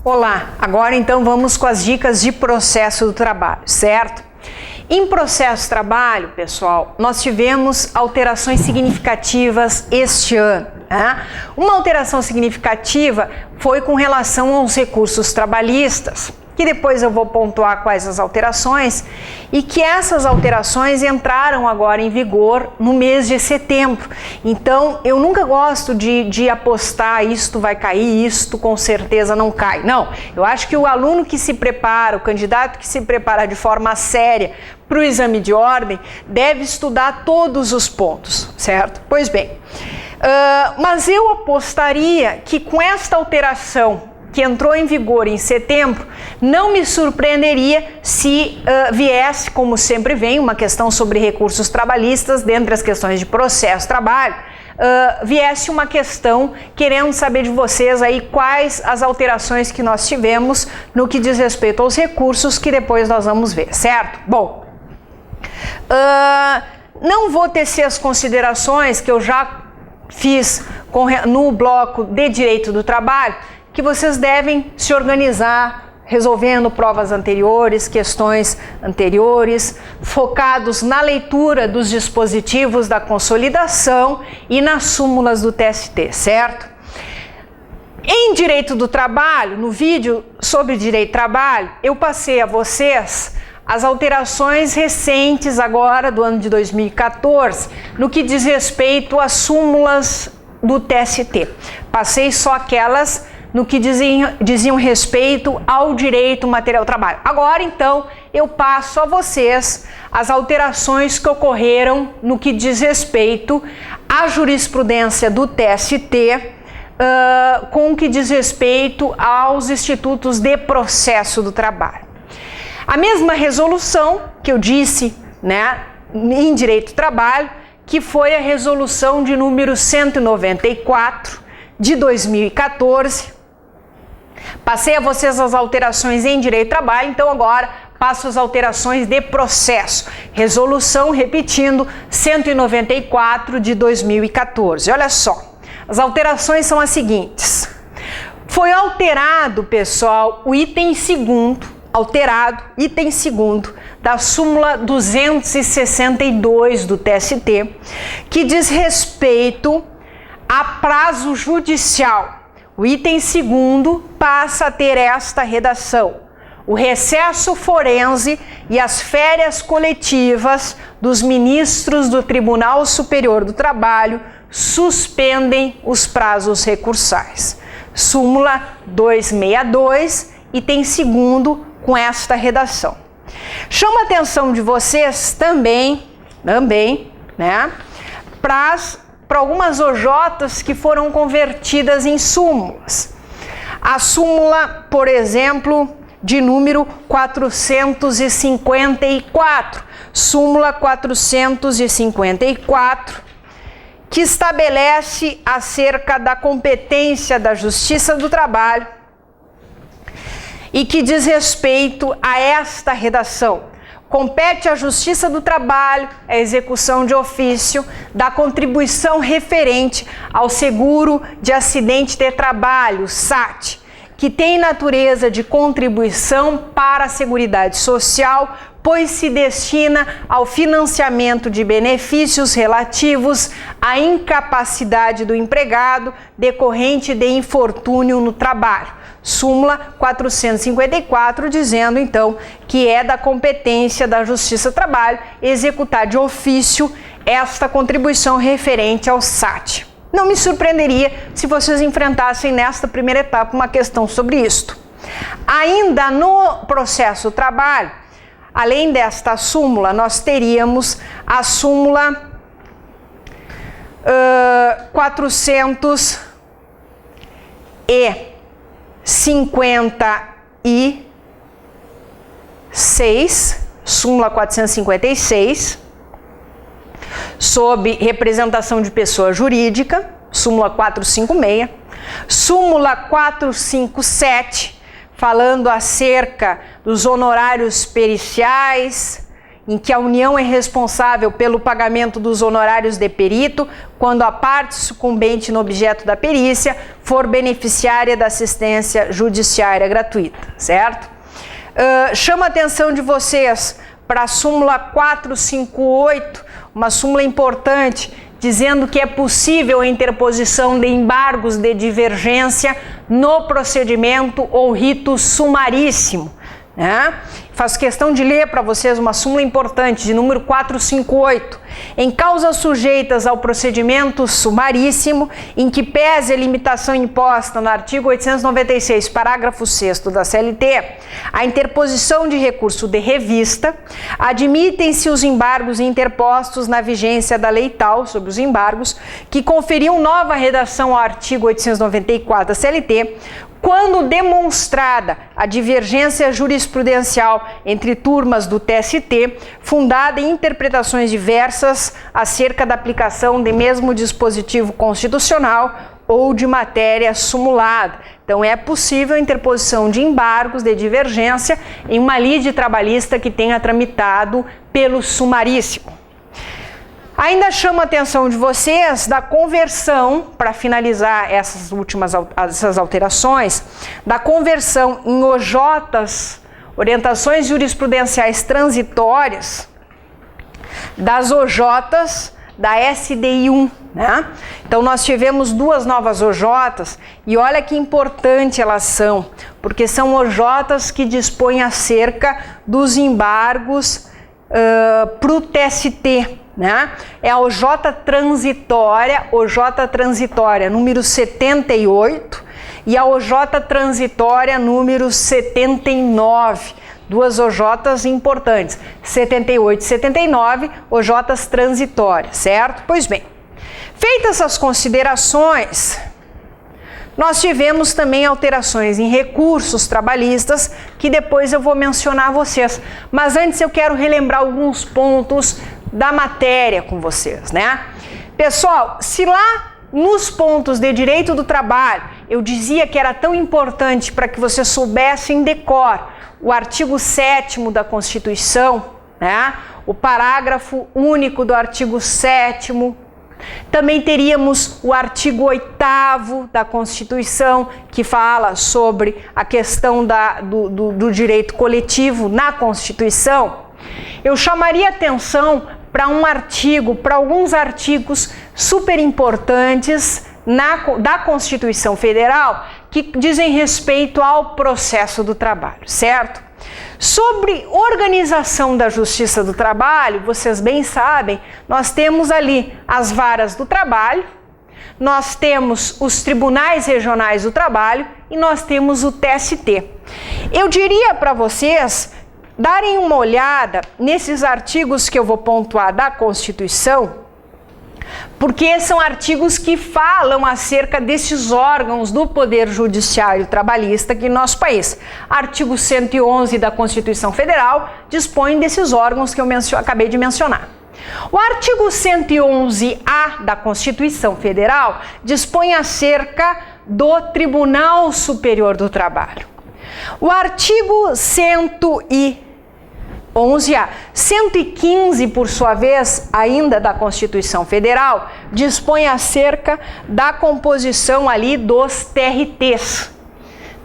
Olá, agora então vamos com as dicas de processo do trabalho, certo? Em processo de trabalho, pessoal, nós tivemos alterações significativas este ano. Né? Uma alteração significativa foi com relação aos recursos trabalhistas, que depois eu vou pontuar quais as alterações, e que essas alterações entraram agora em vigor no mês de setembro. Então, eu nunca gosto de apostar, isto vai cair, isto com certeza não cai. Não, eu acho que o aluno que se prepara, o candidato que se prepara de forma séria para o exame de ordem, deve estudar todos os pontos, certo? Pois bem, mas eu apostaria que com esta alteração que entrou em vigor em setembro, não me surpreenderia se viesse, como sempre vem, uma questão sobre recursos trabalhistas, dentre as questões de processo de trabalho, viesse uma questão querendo saber de vocês aí quais as alterações que nós tivemos no que diz respeito aos recursos, que depois nós vamos ver, certo? Bom, não vou tecer as considerações que eu já fiz no bloco de Direito do Trabalho, que vocês devem se organizar resolvendo provas anteriores, questões anteriores, focados na leitura dos dispositivos da consolidação e nas súmulas do TST, certo? Em Direito do Trabalho, no vídeo sobre Direito do Trabalho, eu passei a vocês as alterações recentes agora do ano de 2014, no que diz respeito às súmulas do TST. Passei só aquelas no que diziam respeito ao direito material do trabalho. Agora, então, eu passo a vocês as alterações que ocorreram no que diz respeito à jurisprudência do TST, com o que diz respeito aos institutos de processo do trabalho. A mesma resolução que eu disse, né, em Direito do Trabalho, que foi a resolução de número 194 de 2014, passei a vocês as alterações em Direito do Trabalho, então agora passo as alterações de processo. Resolução, repetindo, 194 de 2014. Olha só, as alterações são as seguintes. Foi alterado, pessoal, o item segundo, item segundo da súmula 262 do TST, que diz respeito a prazo judicial. O item segundo passa a ter esta redação: o recesso forense e as férias coletivas dos ministros do Tribunal Superior do Trabalho suspendem os prazos recursais. Súmula 262, item segundo, com esta redação. Chama a atenção de vocês também, né, para algumas OJs que foram convertidas em súmulas. A súmula, por exemplo, de número 454, súmula 454, que estabelece acerca da competência da Justiça do Trabalho e que diz respeito a esta redação: compete à Justiça do Trabalho a execução de ofício da contribuição referente ao seguro de acidente de trabalho, SAT, que tem natureza de contribuição para a Seguridade Social, pois se destina ao financiamento de benefícios relativos à incapacidade do empregado decorrente de infortúnio no trabalho. Súmula 454, dizendo então que é da competência da Justiça do Trabalho executar de ofício esta contribuição referente ao SAT. Não me surpreenderia se vocês enfrentassem nesta primeira etapa uma questão sobre isto. Ainda no processo do trabalho, além desta súmula, nós teríamos a súmula 456, súmula 456, sob representação de pessoa jurídica, súmula 456, súmula 457, falando acerca dos honorários periciais, em que a União é responsável pelo pagamento dos honorários de perito quando a parte sucumbente no objeto da perícia for beneficiária da assistência judiciária gratuita, certo? Chamo a atenção de vocês para a súmula 458, uma súmula importante, dizendo que é possível a interposição de embargos de divergência no procedimento ou rito sumaríssimo, né? Faço questão de ler para vocês uma súmula importante, de número 458. Em causas sujeitas ao procedimento sumaríssimo, em que pese a limitação imposta no artigo 896, parágrafo 6º da CLT, a interposição de recurso de revista, admitem-se os embargos interpostos na vigência da lei tal, sobre os embargos, que conferiam nova redação ao artigo 894 da CLT, quando demonstrada a divergência jurisprudencial entre turmas do TST, fundada em interpretações diversas acerca da aplicação de mesmo dispositivo constitucional ou de matéria sumulada. Então, é possível a interposição de embargos de divergência em uma lide trabalhista que tenha tramitado pelo sumaríssimo. Ainda chamo a atenção de vocês da conversão, para finalizar essas alterações, da conversão em OJs, orientações jurisprudenciais transitórias, das OJs da SDI 1, né? Então nós tivemos duas novas OJs e olha que importante elas são, porque são OJs que dispõem acerca dos embargos para o TST, né? É a OJ transitória número 78 e a OJ transitória número 79. Duas OJs importantes, 78 e 79, OJs transitórias, certo? Pois bem, feitas essas considerações, nós tivemos também alterações em recursos trabalhistas, que depois eu vou mencionar a vocês. Mas antes eu quero relembrar alguns pontos da matéria com vocês, né? Pessoal, se lá nos pontos de direito do trabalho eu dizia que era tão importante para que vocês soubessem de cor o artigo 7º da Constituição, né? O parágrafo único do artigo 7º, também teríamos o artigo 8º da Constituição, que fala sobre a questão do direito coletivo na Constituição. Eu chamaria atenção para alguns artigos super importantes da Constituição Federal que dizem respeito ao processo do trabalho, certo? Sobre organização da Justiça do Trabalho, vocês bem sabem, nós temos ali as varas do trabalho, nós temos os tribunais regionais do trabalho e nós temos o TST. Eu diria para vocês darem uma olhada nesses artigos que eu vou pontuar da Constituição, porque são artigos que falam acerca desses órgãos do Poder Judiciário Trabalhista aqui no nosso país. Artigo 111 da Constituição Federal dispõe desses órgãos que eu acabei de mencionar. O artigo 111-A da Constituição Federal dispõe acerca do Tribunal Superior do Trabalho. O artigo 115, por sua vez, ainda da Constituição Federal, dispõe acerca da composição ali dos TRTs,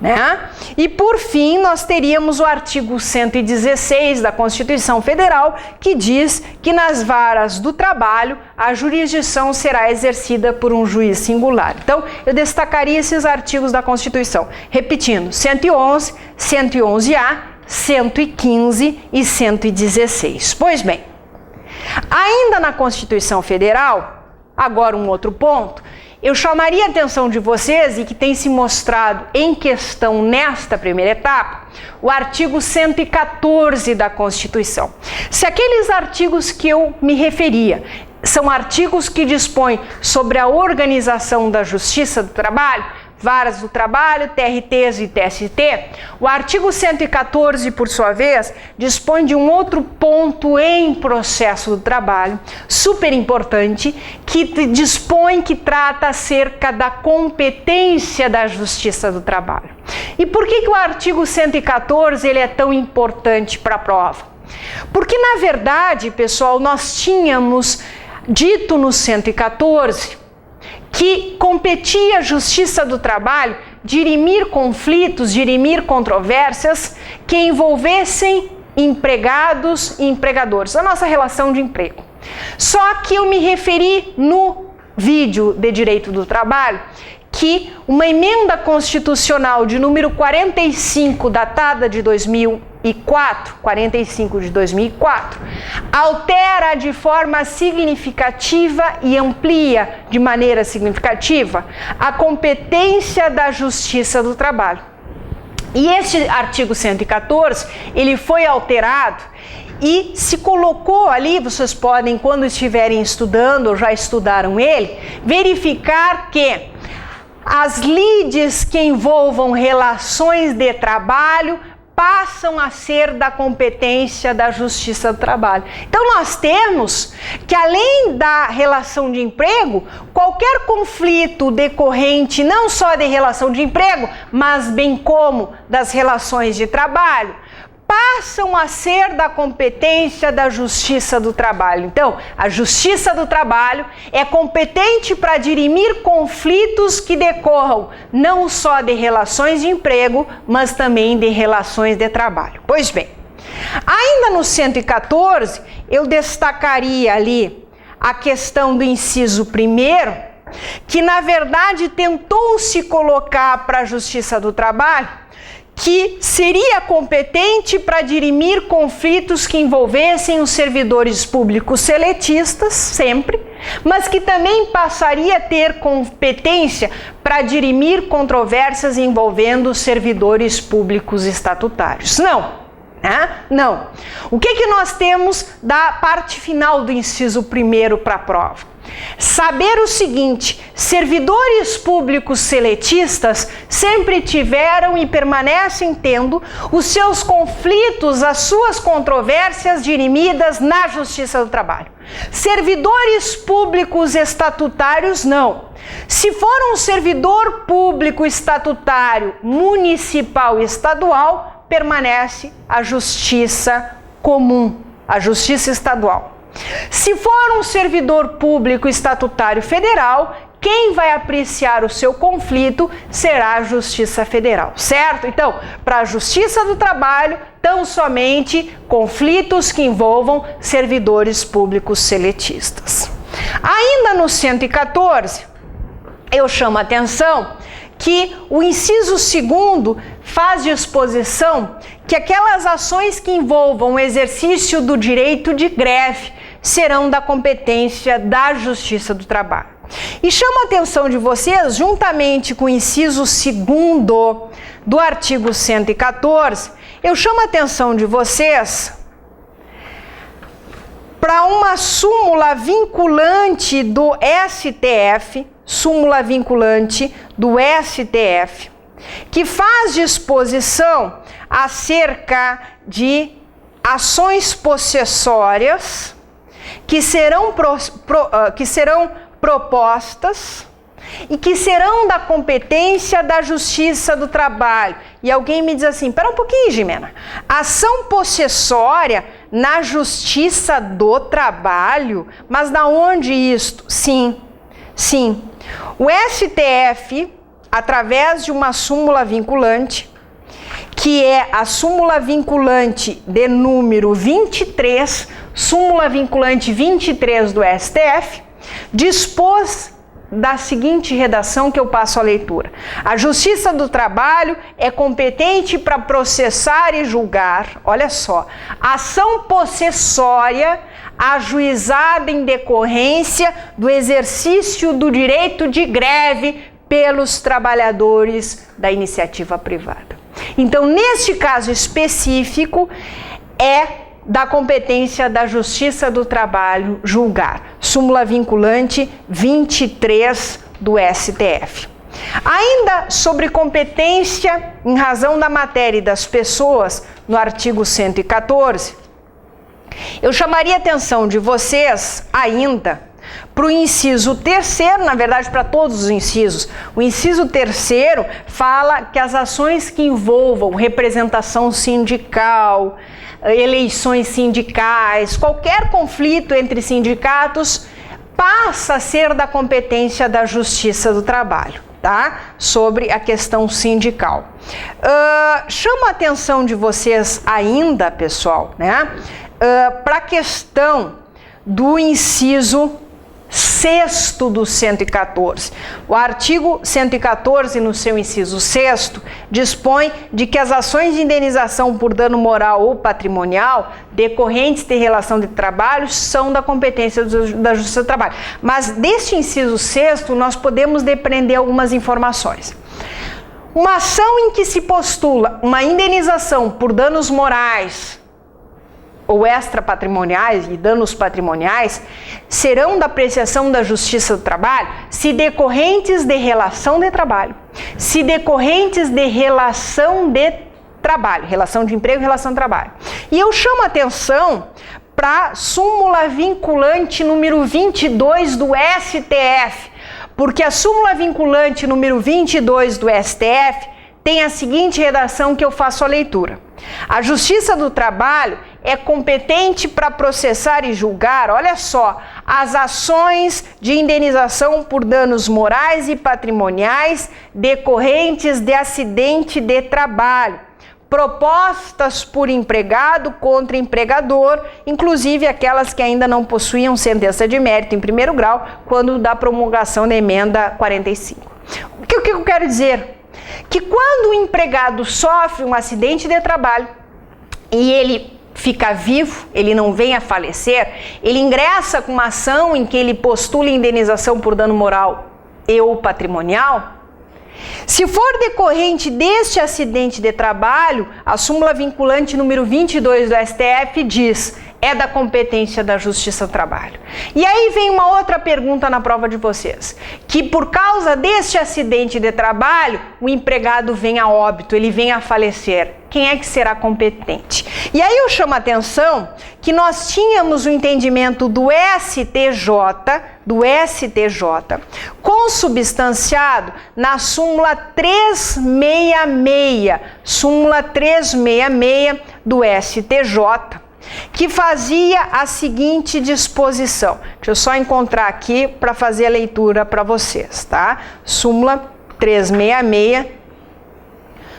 né? E por fim, nós teríamos o artigo 116 da Constituição Federal, que diz que nas varas do trabalho a jurisdição será exercida por um juiz singular. Então, eu destacaria esses artigos da Constituição, repetindo, 111, 111-A, 115 e 116. Pois bem, ainda na Constituição Federal, agora um outro ponto, eu chamaria a atenção de vocês e que tem se mostrado em questão nesta primeira etapa, o artigo 114 da Constituição. Se aqueles artigos que eu me referia são artigos que dispõem sobre a organização da Justiça do Trabalho, varas do trabalho, TRTs e TST, o artigo 114, por sua vez, dispõe de um outro ponto em processo do trabalho, super importante, que dispõe, que trata acerca da competência da Justiça do Trabalho. E por que o artigo 114 ele é tão importante para a prova? Porque, na verdade, pessoal, nós tínhamos dito no 114 que competia a Justiça do Trabalho dirimir conflitos, dirimir controvérsias que envolvessem empregados e empregadores, a nossa relação de emprego. Só que eu me referi no vídeo de Direito do Trabalho que uma emenda constitucional de número 45, datada de 2004, 45 de 2004, altera de forma significativa e amplia de maneira significativa a competência da Justiça do Trabalho. E este artigo 114, ele foi alterado e se colocou ali, vocês podem, quando estiverem estudando ou já estudaram ele, verificar que as lides que envolvam relações de trabalho passam a ser da competência da Justiça do Trabalho. Então nós temos que, além da relação de emprego, qualquer conflito decorrente não só de relação de emprego, mas bem como das relações de trabalho, passam a ser da competência da Justiça do Trabalho. Então, a Justiça do Trabalho é competente para dirimir conflitos que decorram não só de relações de emprego, mas também de relações de trabalho. Pois bem, ainda no 114, eu destacaria ali a questão do inciso 1º, que na verdade tentou se colocar para a Justiça do Trabalho que seria competente para dirimir conflitos que envolvessem os servidores públicos seletistas, sempre, mas que também passaria a ter competência para dirimir controvérsias envolvendo os servidores públicos estatutários. Não, né? Não. O que nós temos da parte final do inciso 1º para a prova? Saber o seguinte: servidores públicos seletistas sempre tiveram e permanecem tendo os seus conflitos, as suas controvérsias dirimidas na Justiça do Trabalho. Servidores públicos estatutários, não. Se for um servidor público estatutário municipal e estadual, permanece a Justiça comum, a Justiça estadual. Se for um servidor público estatutário federal, quem vai apreciar o seu conflito será a Justiça Federal, certo? Então, para a Justiça do Trabalho, tão somente conflitos que envolvam servidores públicos seletistas. Ainda no 114, eu chamo a atenção que o inciso 2º faz disposição que aquelas ações que envolvam o exercício do direito de greve serão da competência da Justiça do Trabalho. E chamo a atenção de vocês, juntamente com o inciso 2º do artigo 114, eu chamo a atenção de vocês para uma súmula vinculante do STF, súmula vinculante do STF, que faz disposição acerca de ações possessórias que serão propostas e que serão da competência da Justiça do Trabalho. E alguém me diz assim: espera um pouquinho, Jimena, ação possessória na Justiça do Trabalho? Mas da onde isto? Sim. O STF, através de uma súmula vinculante, que é a súmula vinculante de número 23, súmula vinculante 23 do STF, dispôs da seguinte redação que eu passo a leitura: a Justiça do Trabalho é competente para processar e julgar, olha só, ação possessória ajuizada em decorrência do exercício do direito de greve pelos trabalhadores da iniciativa privada. Então, neste caso específico, é da competência da Justiça do Trabalho julgar. Súmula vinculante 23 do STF. Ainda sobre competência em razão da matéria e das pessoas, no artigo 114, eu chamaria a atenção de vocês ainda para o inciso 3º, na verdade para todos os incisos. O inciso 3º fala que as ações que envolvam representação sindical, eleições sindicais, qualquer conflito entre sindicatos passa a ser da competência da Justiça do Trabalho, tá? Sobre a questão sindical. Chama a atenção de vocês ainda, pessoal, né? Para a questão do inciso 6º do 114. O artigo 114, no seu inciso 6º, dispõe de que as ações de indenização por dano moral ou patrimonial decorrentes de relação de trabalho são da competência da Justiça do Trabalho. Mas deste inciso 6º, nós podemos depreender algumas informações. Uma ação em que se postula uma indenização por danos morais ou extrapatrimoniais e danos patrimoniais serão da apreciação da Justiça do Trabalho se decorrentes de relação de trabalho, se decorrentes de relação de trabalho, relação de emprego e relação de trabalho. E eu chamo a atenção para a súmula vinculante número 22 do STF, porque a súmula vinculante número 22 do STF tem a seguinte redação que eu faço a leitura. A Justiça do Trabalho é competente para processar e julgar, olha só, as ações de indenização por danos morais e patrimoniais decorrentes de acidente de trabalho, propostas por empregado contra empregador, inclusive aquelas que ainda não possuíam sentença de mérito em primeiro grau, quando da promulgação da emenda 45. O que eu quero dizer? Que quando o empregado sofre um acidente de trabalho e ele fica vivo, ele não vem a falecer, ele ingressa com uma ação em que ele postula indenização por dano moral e ou patrimonial. Se for decorrente deste acidente de trabalho, a súmula vinculante número 22 do STF diz: é da competência da Justiça do Trabalho. E aí vem uma outra pergunta na prova de vocês, que por causa deste acidente de trabalho, o empregado vem a óbito, ele vem a falecer. Quem é que será competente? E aí eu chamo a atenção que nós tínhamos o entendimento do STJ, consubstanciado na súmula 366 do STJ, que fazia a seguinte disposição. Deixa eu só encontrar aqui para fazer a leitura para vocês, tá? Súmula 366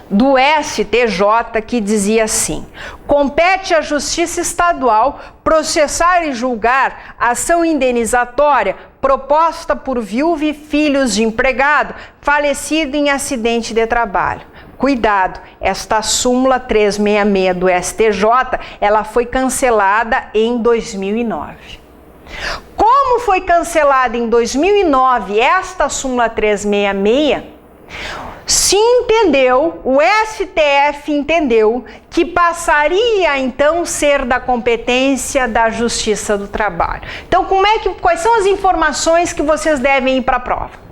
do STJ, que dizia assim: compete à Justiça Estadual processar e julgar ação indenizatória proposta por viúva e filhos de empregado falecido em acidente de trabalho. Cuidado, esta súmula 366 do STJ, ela foi cancelada em 2009. Como foi cancelada em 2009 esta súmula 366, se entendeu, o STF entendeu que passaria então ser da competência da Justiça do Trabalho. Então, quais são as informações que vocês devem ir para a prova?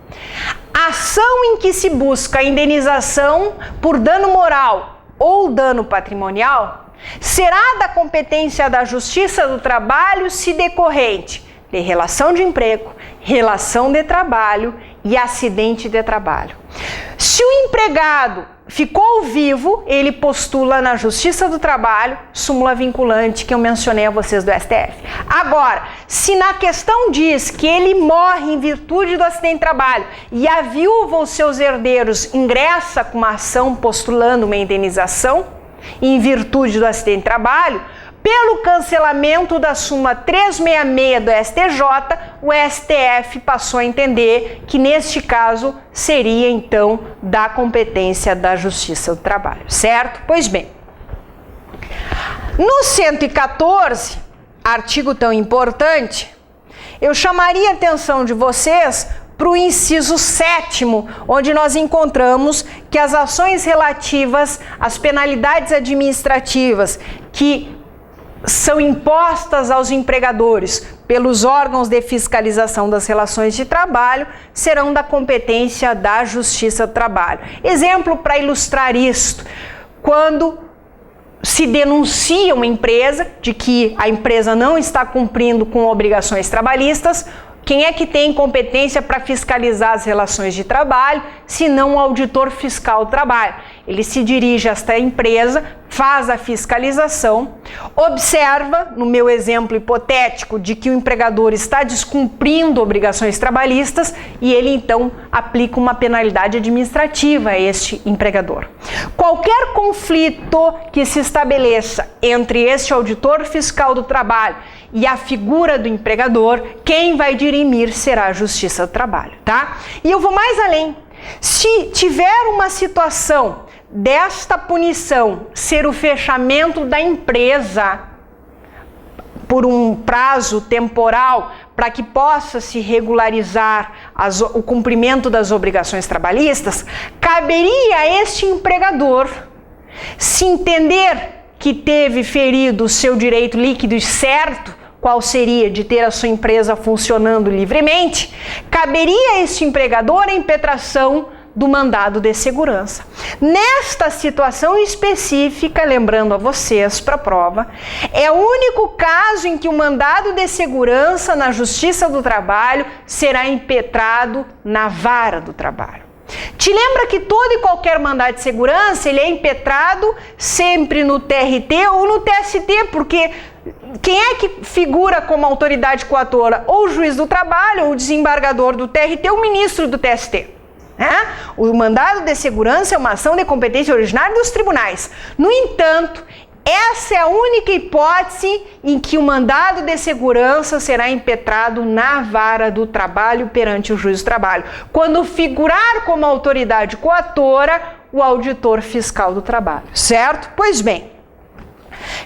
Ação em que se busca indenização por dano moral ou dano patrimonial será da competência da Justiça do Trabalho se decorrente de relação de emprego, relação de trabalho e acidente de trabalho. Se o empregado ficou vivo, ele postula na Justiça do Trabalho, súmula vinculante que eu mencionei a vocês do STF. Agora, se na questão diz que ele morre em virtude do acidente de trabalho e a viúva ou seus herdeiros ingressa com uma ação postulando uma indenização em virtude do acidente de trabalho, pelo cancelamento da súmula 366 do STJ, o STF passou a entender que neste caso seria então da competência da Justiça do Trabalho, certo? Pois bem, no 114, artigo tão importante, eu chamaria a atenção de vocês para o inciso 7º, onde nós encontramos que as ações relativas às penalidades administrativas que são impostas aos empregadores pelos órgãos de fiscalização das relações de trabalho serão da competência da Justiça do Trabalho. Exemplo para ilustrar isto: quando se denuncia uma empresa de que a empresa não está cumprindo com obrigações trabalhistas, quem é que tem competência para fiscalizar as relações de trabalho, se não o auditor fiscal do trabalho? Ele se dirige a esta empresa, faz a fiscalização, observa, no meu exemplo hipotético, de que o empregador está descumprindo obrigações trabalhistas e ele então aplica uma penalidade administrativa a este empregador. Qualquer conflito que se estabeleça entre este auditor fiscal do trabalho e a figura do empregador, quem vai dirimir será a Justiça do Trabalho, tá? E eu vou mais além. Se tiver uma situação desta punição ser o fechamento da empresa por um prazo temporal para que possa se regularizar o cumprimento das obrigações trabalhistas, caberia a este empregador, se entender que teve ferido o seu direito líquido e certo, qual seria de ter a sua empresa funcionando livremente, caberia a este empregador a impetração do mandado de segurança. Nesta situação específica, lembrando a vocês para a prova, é o único caso em que o mandado de segurança na Justiça do Trabalho será impetrado na vara do trabalho. Te lembra que todo e qualquer mandado de segurança ele é impetrado sempre no TRT ou no TST, porque quem é que figura como autoridade coatora? Ou o juiz do trabalho, ou o desembargador do TRT, ou o ministro do TST. O mandado de segurança é uma ação de competência originária dos tribunais. No entanto, essa é a única hipótese em que o mandado de segurança será impetrado na vara do trabalho perante o juiz do trabalho, quando figurar como autoridade coatora o auditor fiscal do trabalho, certo? Pois bem,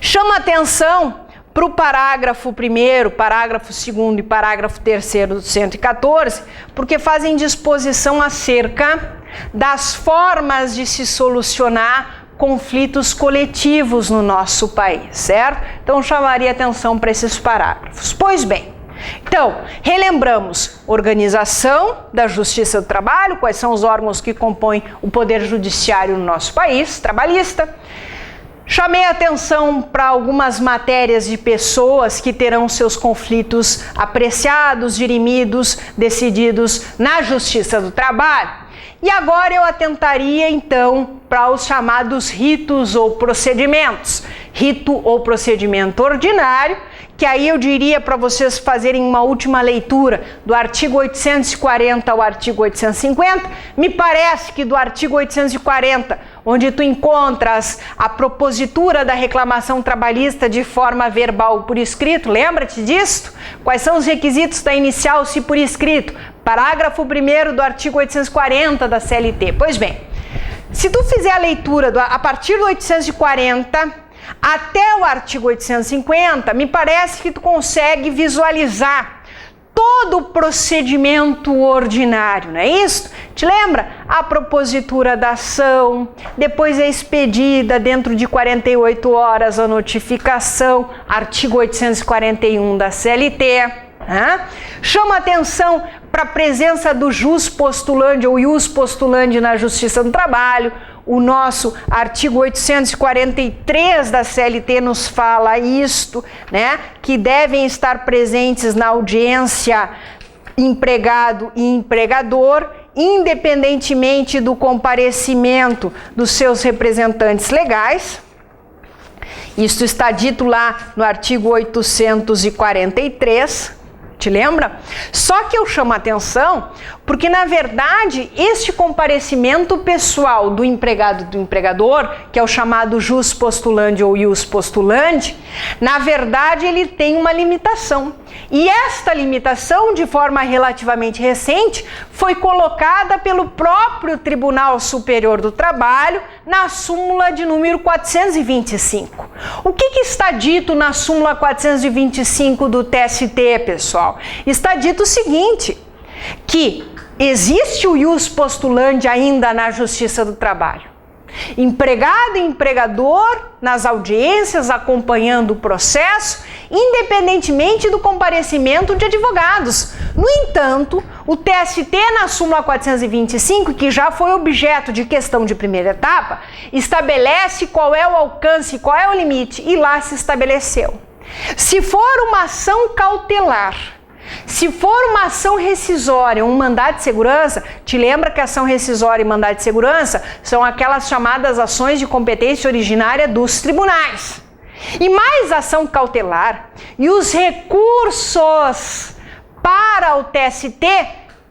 chama atenção para o parágrafo 1º, parágrafo 2º e parágrafo 3º do 114, porque fazem disposição acerca das formas de se solucionar conflitos coletivos no nosso país, certo? Então, chamaria atenção para esses parágrafos. Pois bem, então, relembramos: organização da Justiça do Trabalho, quais são os órgãos que compõem o Poder Judiciário no nosso país, trabalhista. Chamei a atenção para algumas matérias de pessoas que terão seus conflitos apreciados, dirimidos, decididos na Justiça do Trabalho. E agora eu atentaria então para os chamados ritos ou procedimentos. Rito ou procedimento ordinário, que aí eu diria para vocês fazerem uma última leitura do artigo 840 ao artigo 850. Me parece que do artigo 840, onde tu encontras a propositura da reclamação trabalhista de forma verbal por escrito, lembra-te disso? Quais são os requisitos da inicial se por escrito? Parágrafo 1º do artigo 840 da CLT. Pois bem, se tu fizer a leitura a partir do 840 até o artigo 850, me parece que tu consegue visualizar todo o procedimento ordinário, não é isso? Te lembra? A propositura da ação, depois é expedida dentro de 48 horas a notificação, artigo 841 da CLT. Chama atenção para a presença do jus postulandi ou ius postulandi na Justiça do Trabalho. O nosso artigo 843 da CLT nos fala isto, né? Que devem estar presentes na audiência empregado e empregador, independentemente do comparecimento dos seus representantes legais. Isto está dito lá no artigo 843. Te lembra? Só que eu chamo a atenção porque, na verdade, este comparecimento pessoal do empregado e do empregador, que é o chamado jus postulandi ou ius postulandi, na verdade ele tem uma limitação. E esta limitação, de forma relativamente recente, foi colocada pelo próprio Tribunal Superior do Trabalho na súmula de número 425. O que está dito na súmula 425 do TST, pessoal? Está dito o seguinte, que existe o ius postulandi ainda na Justiça do Trabalho. Empregado e empregador nas audiências, acompanhando o processo, independentemente do comparecimento de advogados. No entanto, o TST, na súmula 425, que já foi objeto de questão de primeira etapa, estabelece qual é o alcance, qual é o limite, e lá se estabeleceu. Se for uma ação cautelar, se for uma ação rescisória, um mandado de segurança, te lembra que ação rescisória e mandado de segurança são aquelas chamadas ações de competência originária dos tribunais. E mais ação cautelar e os recursos para o TST,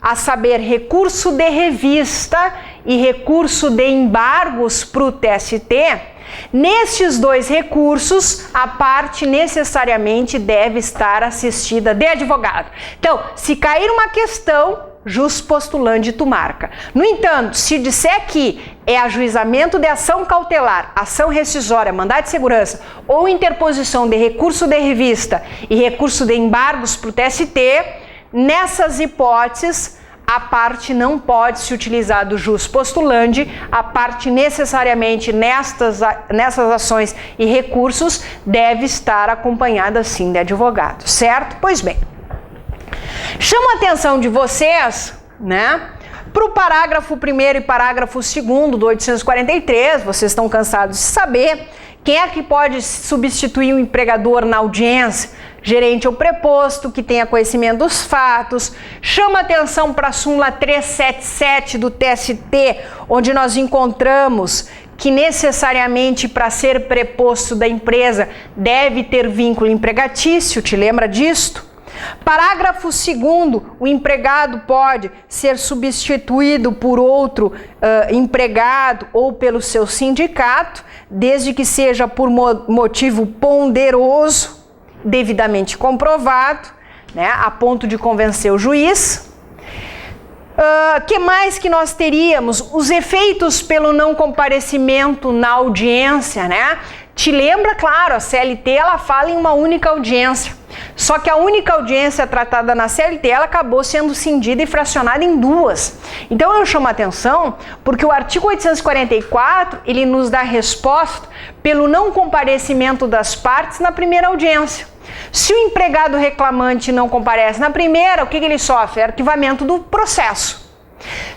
a saber, recurso de revista e recurso de embargos para o TST, nestes dois recursos, a parte necessariamente deve estar assistida de advogado. Então, se cair uma questão, jus postulandi tu marca. No entanto, se disser que é ajuizamento de ação cautelar, ação rescisória, mandado de segurança ou interposição de recurso de revista e recurso de embargos para o TST, nessas hipóteses, a parte não pode se utilizar do jus postulandi, a parte necessariamente nessas ações e recursos deve estar acompanhada sim de advogado, certo? Pois bem, chamo a atenção de vocês, para o parágrafo 1º e parágrafo 2º do 843, vocês estão cansados de saber, quem é que pode substituir o empregador na audiência? Gerente ou preposto, que tenha conhecimento dos fatos. Chama atenção para a súmula 377 do TST, onde nós encontramos que necessariamente para ser preposto da empresa deve ter vínculo empregatício, te lembra disto? Parágrafo 2º, o empregado pode ser substituído por outro empregado ou pelo seu sindicato, desde que seja por motivo ponderoso, devidamente comprovado, a ponto de convencer o juiz. Que mais que nós teríamos? Os efeitos pelo não comparecimento na audiência, Te lembra, claro, a CLT ela fala em uma única audiência. Só que a única audiência tratada na CLT ela acabou sendo cindida e fracionada em duas. Então eu chamo a atenção porque o artigo 844 ele nos dá resposta pelo não comparecimento das partes na primeira audiência. Se o empregado reclamante não comparece na primeira, o que ele sofre? Arquivamento do processo.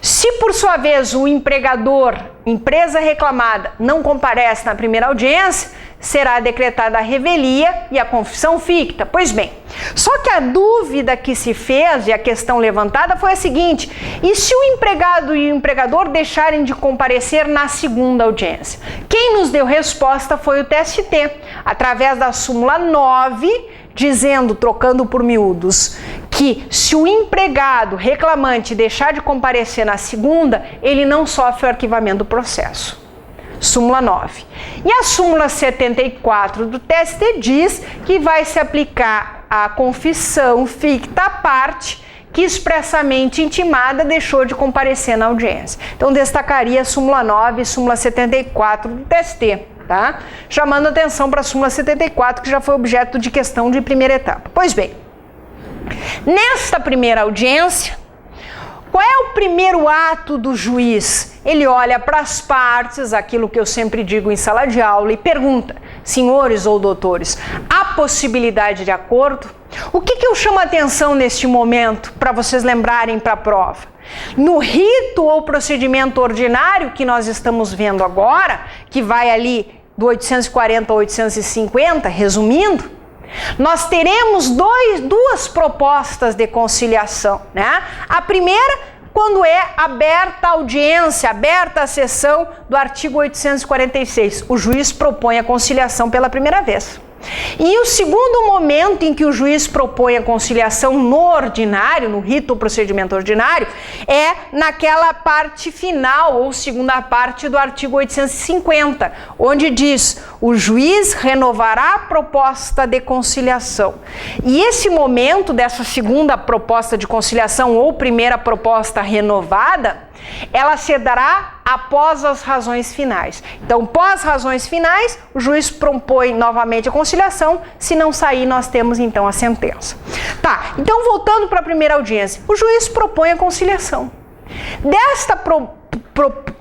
Se, por sua vez, o empregador, empresa reclamada, não comparece na primeira audiência, será decretada a revelia e a confissão ficta. Pois bem, só que a dúvida que se fez e a questão levantada foi a seguinte: e se o empregado e o empregador deixarem de comparecer na segunda audiência? Quem nos deu resposta foi o TST, através da súmula 9, dizendo, trocando por miúdos, que se o empregado reclamante deixar de comparecer na segunda, ele não sofre o arquivamento do processo. Súmula 9. E a súmula 74 do TST diz que vai se aplicar a confissão ficta à parte que expressamente intimada deixou de comparecer na audiência. Então destacaria a súmula 9 e súmula 74 do TST. Tá? Chamando atenção para a súmula 74, que já foi objeto de questão de primeira etapa. Pois bem, nesta primeira audiência, qual é o primeiro ato do juiz? Ele olha para as partes, aquilo que eu sempre digo em sala de aula, e pergunta: senhores ou doutores, há possibilidade de acordo? O que eu chamo a atenção neste momento, para vocês lembrarem para a prova? No rito ou procedimento ordinário que nós estamos vendo agora, que vai ali do 840 ao 850, resumindo, nós teremos duas propostas de conciliação, A primeira, quando é aberta a audiência, aberta a sessão do artigo 846, o juiz propõe a conciliação pela primeira vez. E o segundo momento em que o juiz propõe a conciliação no ordinário, no rito ou procedimento ordinário, é naquela parte final ou segunda parte do artigo 850, onde diz: o juiz renovará a proposta de conciliação. E esse momento dessa segunda proposta de conciliação ou primeira proposta renovada, ela se dará após as razões finais. Então, pós razões finais, o juiz propõe novamente a conciliação. Se não sair, nós temos então a sentença. Tá, então voltando para a primeira audiência, o juiz propõe a conciliação. Desta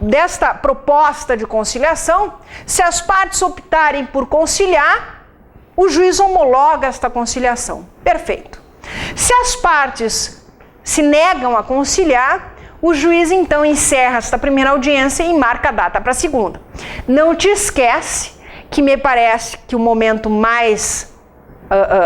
desta proposta de conciliação, se as partes optarem por conciliar, o juiz homologa esta conciliação. Perfeito. Se as partes se negam a conciliar, o juiz então encerra esta primeira audiência e marca a data para a segunda. Não te esquece que me parece que o momento mais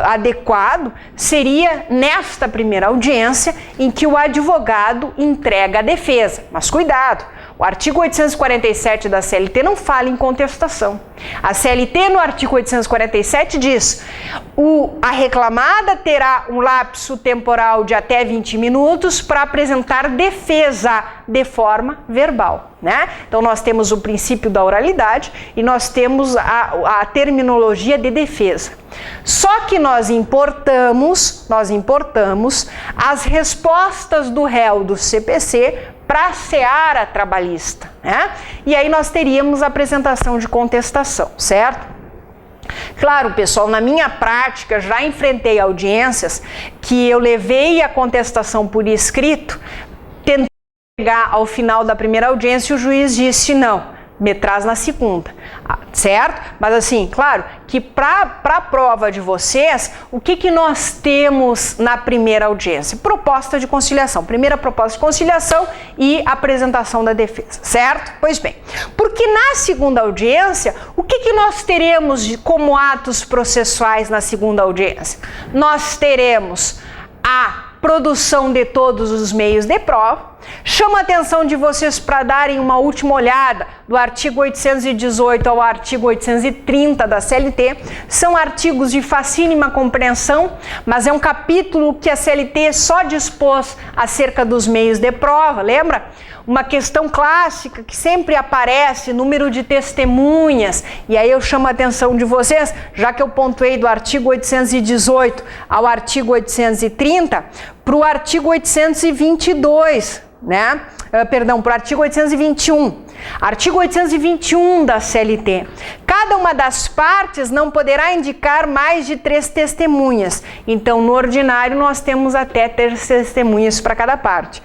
adequado seria nesta primeira audiência em que o advogado entrega a defesa. Mas cuidado, o artigo 847 da CLT não fala em contestação. A CLT no artigo 847 diz: a reclamada terá um lapso temporal de até 20 minutos para apresentar defesa de forma verbal, né? Então nós temos o princípio da oralidade e nós temos a terminologia de defesa. Só que nós importamos as respostas do réu do CPC para a seara trabalhista, né? E aí nós teríamos a apresentação de contestação, certo? Claro, pessoal, na minha prática já enfrentei audiências que eu levei a contestação por escrito, tentei chegar ao final da primeira audiência e o juiz disse não, me traz na segunda, certo? Mas assim, claro que para a prova de vocês, o que nós temos na primeira audiência? Proposta de conciliação, primeira proposta de conciliação e apresentação da defesa, certo? Pois bem, porque na segunda audiência, o que nós teremos como atos processuais na segunda audiência? Nós teremos a produção de todos os meios de prova. Chamo a atenção de vocês para darem uma última olhada do artigo 818 ao artigo 830 da CLT. São artigos de facílima compreensão, mas é um capítulo que a CLT só dispôs acerca dos meios de prova, lembra? Uma questão clássica que sempre aparece, número de testemunhas, e aí eu chamo a atenção de vocês, já que eu pontuei do artigo 818 ao artigo 830, para o artigo 822, né? Perdão, para o artigo 821. Artigo 821 da CLT. Cada uma das partes não poderá indicar mais de 3 testemunhas. Então, no ordinário, nós temos até 3 testemunhas para cada parte.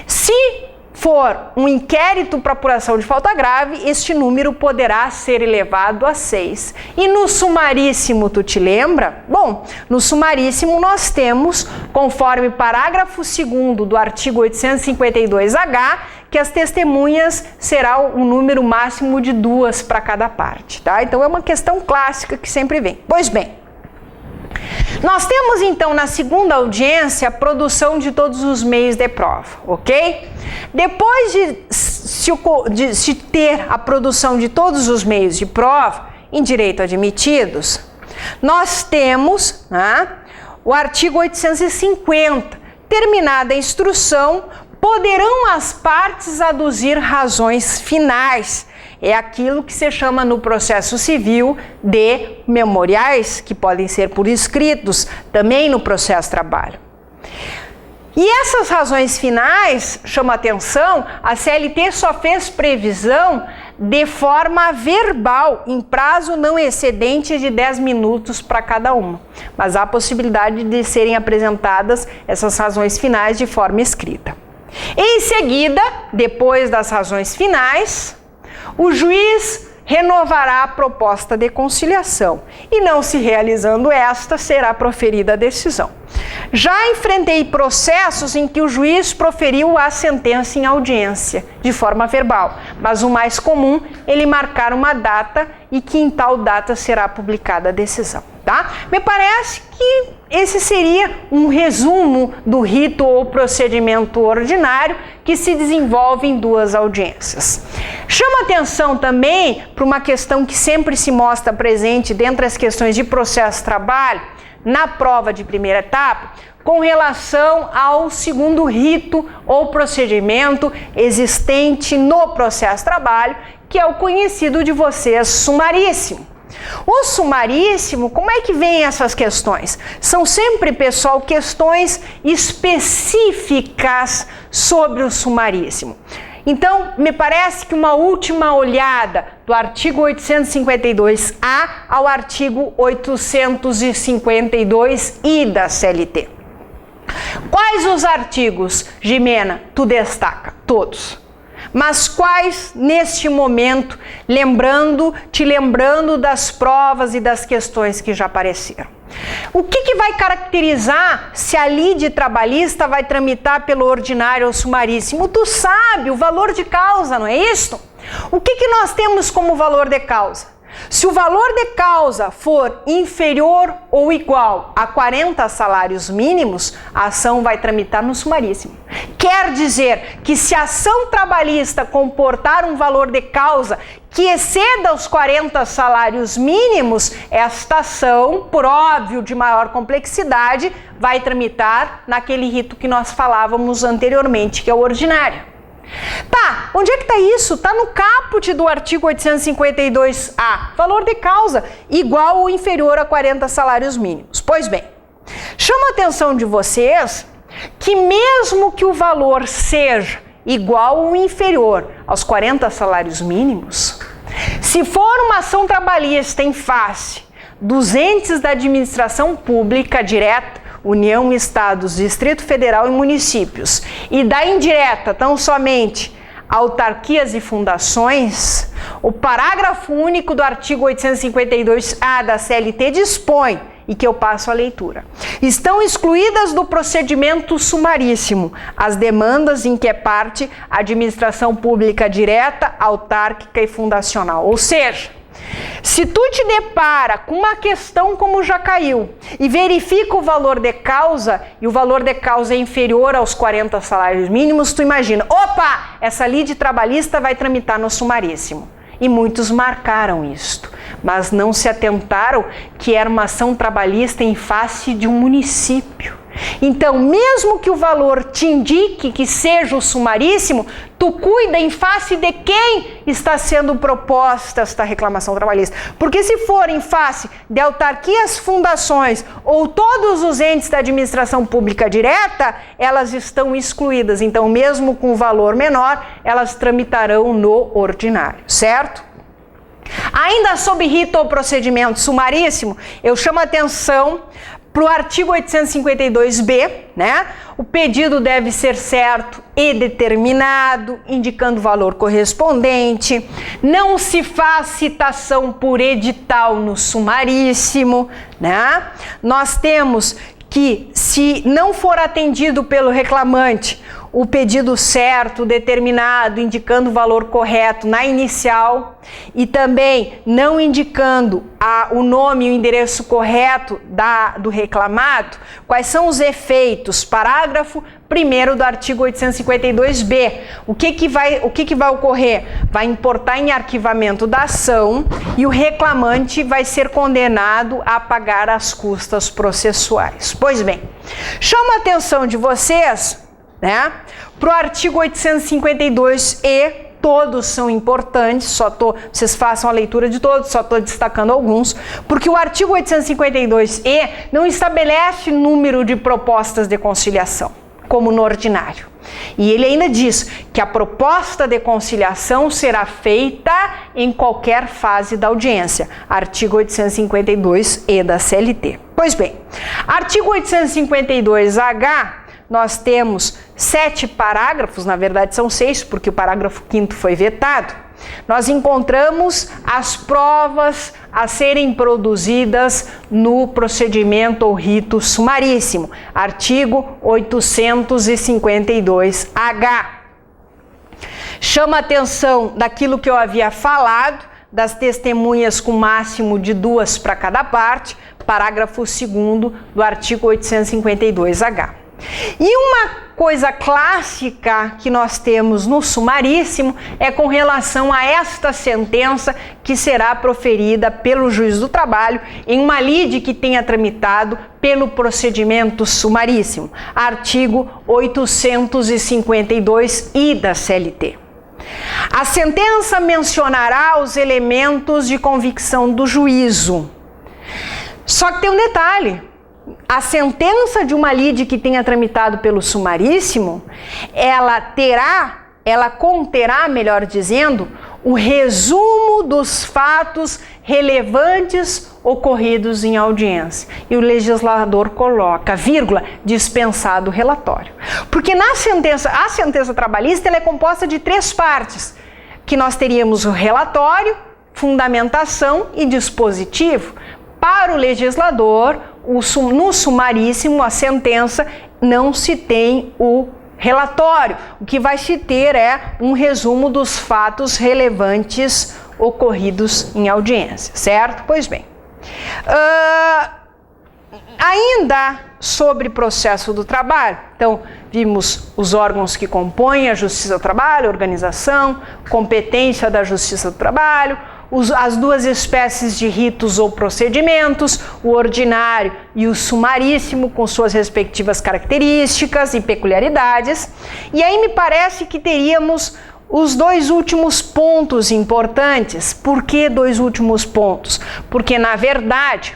Se for um inquérito para apuração de falta grave, este número poderá ser elevado a 6. E no sumaríssimo, tu te lembra? Bom, no sumaríssimo nós temos, conforme parágrafo 2º do artigo 852H, que as testemunhas será um número máximo de 2 para cada parte, tá? Então é uma questão clássica que sempre vem. Pois bem, nós temos então na segunda audiência a produção de todos os meios de prova, ok? Depois de se ter a produção de todos os meios de prova em direito admitidos, nós temos, né, o artigo 850. Terminada a instrução, poderão as partes aduzir razões finais. É aquilo que se chama no processo civil de memoriais, que podem ser por escritos, também no processo trabalho. E essas razões finais, chama atenção, a CLT só fez previsão de forma verbal, em prazo não excedente de 10 minutos para cada uma. Mas há a possibilidade de serem apresentadas essas razões finais de forma escrita. Em seguida, depois das razões finais, o juiz renovará a proposta de conciliação e, não se realizando esta, será proferida a decisão. Já enfrentei processos em que o juiz proferiu a sentença em audiência, de forma verbal, mas o mais comum é ele marcar uma data e que em tal data será publicada a decisão, tá? Me parece que esse seria um resumo do rito ou procedimento ordinário que se desenvolve em 2 audiências. Chama atenção também para uma questão que sempre se mostra presente dentre as questões de processo-trabalho, na prova de primeira etapa, com relação ao segundo rito ou procedimento existente no processo-trabalho, que é o conhecido de vocês sumaríssimo. O sumaríssimo, como é que vem essas questões? São sempre, pessoal, questões específicas sobre o sumaríssimo. Então, me parece que uma última olhada do artigo 852A ao artigo 852I da CLT. Quais os artigos, Jimena, tu destaca? Todos. Mas quais neste momento, te lembrando das provas e das questões que já apareceram? O que vai caracterizar se a lide trabalhista vai tramitar pelo ordinário ou sumaríssimo? Tu sabe, o valor de causa, não é isso? O que nós temos como valor de causa? Se o valor de causa for inferior ou igual a 40 salários mínimos, a ação vai tramitar no sumaríssimo. Quer dizer que se a ação trabalhista comportar um valor de causa que exceda os 40 salários mínimos, esta ação, por óbvio de maior complexidade, vai tramitar naquele rito que nós falávamos anteriormente, que é o ordinário. Tá, onde é que está isso? Está no caput do artigo 852-A, valor de causa igual ou inferior a 40 salários mínimos. Pois bem, chama a atenção de vocês que mesmo que o valor seja igual ou inferior aos 40 salários mínimos, se for uma ação trabalhista em face dos entes da administração pública direta, União, Estados, Distrito Federal e municípios, e da indireta, tão somente autarquias e fundações, o parágrafo único do artigo 852-A da CLT dispõe, e que eu passo a leitura: estão excluídas do procedimento sumaríssimo as demandas em que é parte a administração pública direta, autárquica e fundacional. Ou seja, se tu te depara com uma questão como já caiu e verifica o valor de causa e o valor de causa é inferior aos 40 salários mínimos, tu imagina, opa, essa lide trabalhista vai tramitar no sumaríssimo. E muitos marcaram isto, mas não se atentaram que era uma ação trabalhista em face de um município. Então, mesmo que o valor te indique que seja o sumaríssimo, tu cuida em face de quem está sendo proposta esta reclamação trabalhista. Porque se for em face de autarquias, fundações ou todos os entes da administração pública direta, elas estão excluídas. Então, mesmo com o valor menor, elas tramitarão no ordinário, certo? Ainda sob rito ou procedimento sumaríssimo, eu chamo a atenção para o artigo 852-B, né? O pedido deve ser certo e determinado, indicando o valor correspondente. Não se faz citação por edital no sumaríssimo, né? Nós temos que, se não for atendido pelo reclamante o pedido certo, determinado, indicando o valor correto na inicial e também não indicando o nome e o endereço correto do reclamado, quais são os efeitos? Parágrafo 1º do artigo 852-B. O que vai ocorrer? Vai importar em arquivamento da ação e o reclamante vai ser condenado a pagar as custas processuais. Pois bem, chama a atenção de vocês, né, para o artigo 852-E, todos são importantes, vocês façam a leitura de todos, só estou destacando alguns, porque o artigo 852-E não estabelece número de propostas de conciliação, como no ordinário. E ele ainda diz que a proposta de conciliação será feita em qualquer fase da audiência, artigo 852-E da CLT. Pois bem, artigo 852-H, nós temos 7 parágrafos, na verdade são 6, porque o parágrafo 5º foi vetado. Nós encontramos as provas a serem produzidas no procedimento ou rito sumaríssimo, artigo 852-H. Chama a atenção daquilo que eu havia falado, das testemunhas com máximo de 2 para cada parte, parágrafo 2º do artigo 852-H. E uma coisa clássica que nós temos no sumaríssimo é com relação a esta sentença que será proferida pelo juiz do trabalho em uma lide que tenha tramitado pelo procedimento sumaríssimo, artigo 852-I da CLT. A sentença mencionará os elementos de convicção do juízo. Só que tem um detalhe. A sentença de uma lide que tenha tramitado pelo sumaríssimo, ela conterá, melhor dizendo, o resumo dos fatos relevantes ocorridos em audiência. E o legislador coloca, vírgula, dispensado o relatório. Porque a sentença trabalhista ela é composta de 3 partes, que nós teríamos o relatório, fundamentação e dispositivo. Para o legislador, no sumaríssimo, a sentença, não se tem o relatório. O que vai se ter é um resumo dos fatos relevantes ocorridos em audiência, certo? Pois bem. Ainda sobre processo do trabalho, então vimos os órgãos que compõem a Justiça do Trabalho, organização, competência da Justiça do Trabalho, as 2 espécies de ritos ou procedimentos, o ordinário e o sumaríssimo, com suas respectivas características e peculiaridades. E aí me parece que teríamos os 2 últimos pontos importantes. Por que 2 últimos pontos? Porque, na verdade,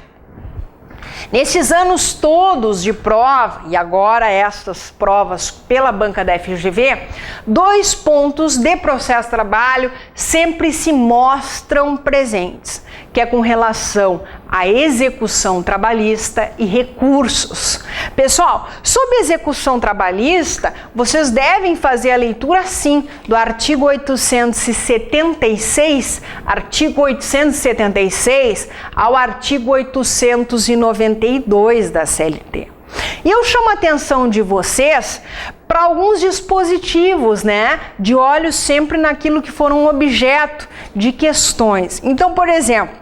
nesses anos todos de prova, e agora estas provas pela banca da FGV, 2 pontos de processo de trabalho sempre se mostram presentes, que é com relação à execução trabalhista e recursos. Pessoal, sobre execução trabalhista, vocês devem fazer a leitura, sim, do artigo 876, ao artigo 892 da CLT. E eu chamo a atenção de vocês para alguns dispositivos, né, de olho sempre naquilo que foram objeto de questões. Então, por exemplo,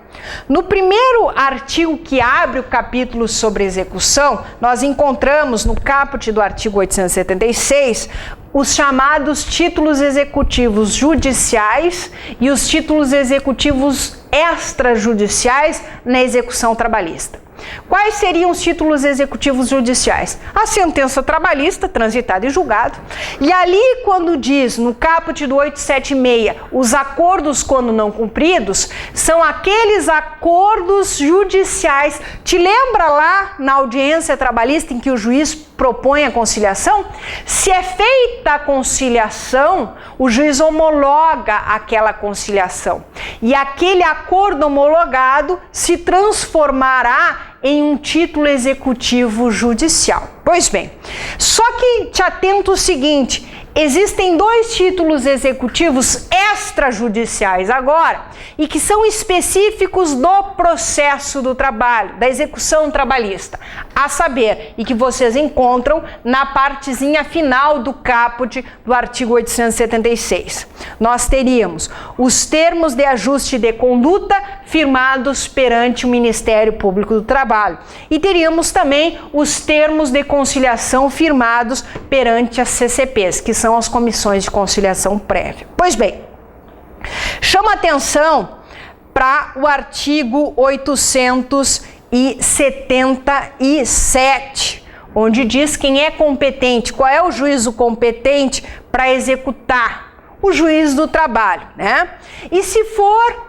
no primeiro artigo que abre o capítulo sobre execução, nós encontramos no caput do artigo 876 os chamados títulos executivos judiciais e os títulos executivos extrajudiciais na execução trabalhista. Quais seriam os títulos executivos judiciais? A sentença trabalhista, transitada e julgado. E ali, quando diz, no caput do 876, os acordos quando não cumpridos, são aqueles acordos judiciais. Te lembra lá na audiência trabalhista em que o juiz propõe a conciliação? Se é feita a conciliação, o juiz homologa aquela conciliação. E aquele acordo homologado se transformará em um título executivo judicial. Pois bem, só que te atento o seguinte, existem 2 títulos executivos extrajudiciais agora e que são específicos do processo do trabalho, da execução trabalhista, a saber, e que vocês encontram na partezinha final do caput do artigo 876. Nós teríamos os termos de ajuste de conduta firmados perante o Ministério Público do Trabalho e teríamos também os termos de conciliação firmados perante as CCPs, que são as comissões de conciliação prévia. Pois bem, chama atenção para o artigo 877, onde diz quem é competente, qual é o juízo competente para executar, o juiz do trabalho, né? E se for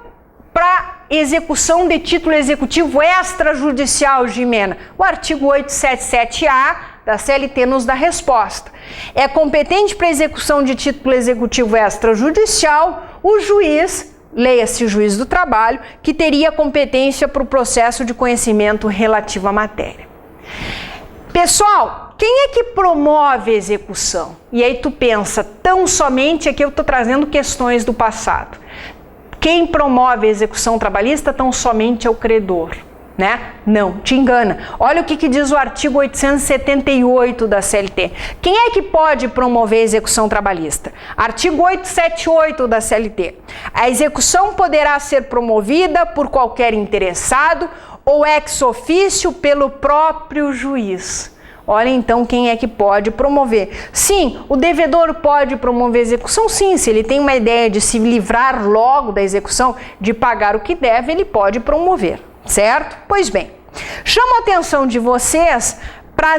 para execução de título executivo extrajudicial, Gimena, o artigo 877-A da CLT nos dá resposta. É competente para execução de título executivo extrajudicial o juiz, leia-se o juiz do trabalho, que teria competência para o processo de conhecimento relativo à matéria. Pessoal, quem é que promove a execução? E aí tu pensa, tão somente aqui eu estou trazendo questões do passado. Quem promove a execução trabalhista tão somente é o credor, né? Não, te engana. Olha o que diz o artigo 878 da CLT. Quem é que pode promover a execução trabalhista? Artigo 878 da CLT. A execução poderá ser promovida por qualquer interessado ou ex officio pelo próprio juiz. Olha então quem é que pode promover. Sim, o devedor pode promover a execução, sim. Se ele tem uma ideia de se livrar logo da execução, de pagar o que deve, ele pode promover, certo? Pois bem, chamo a atenção de vocês para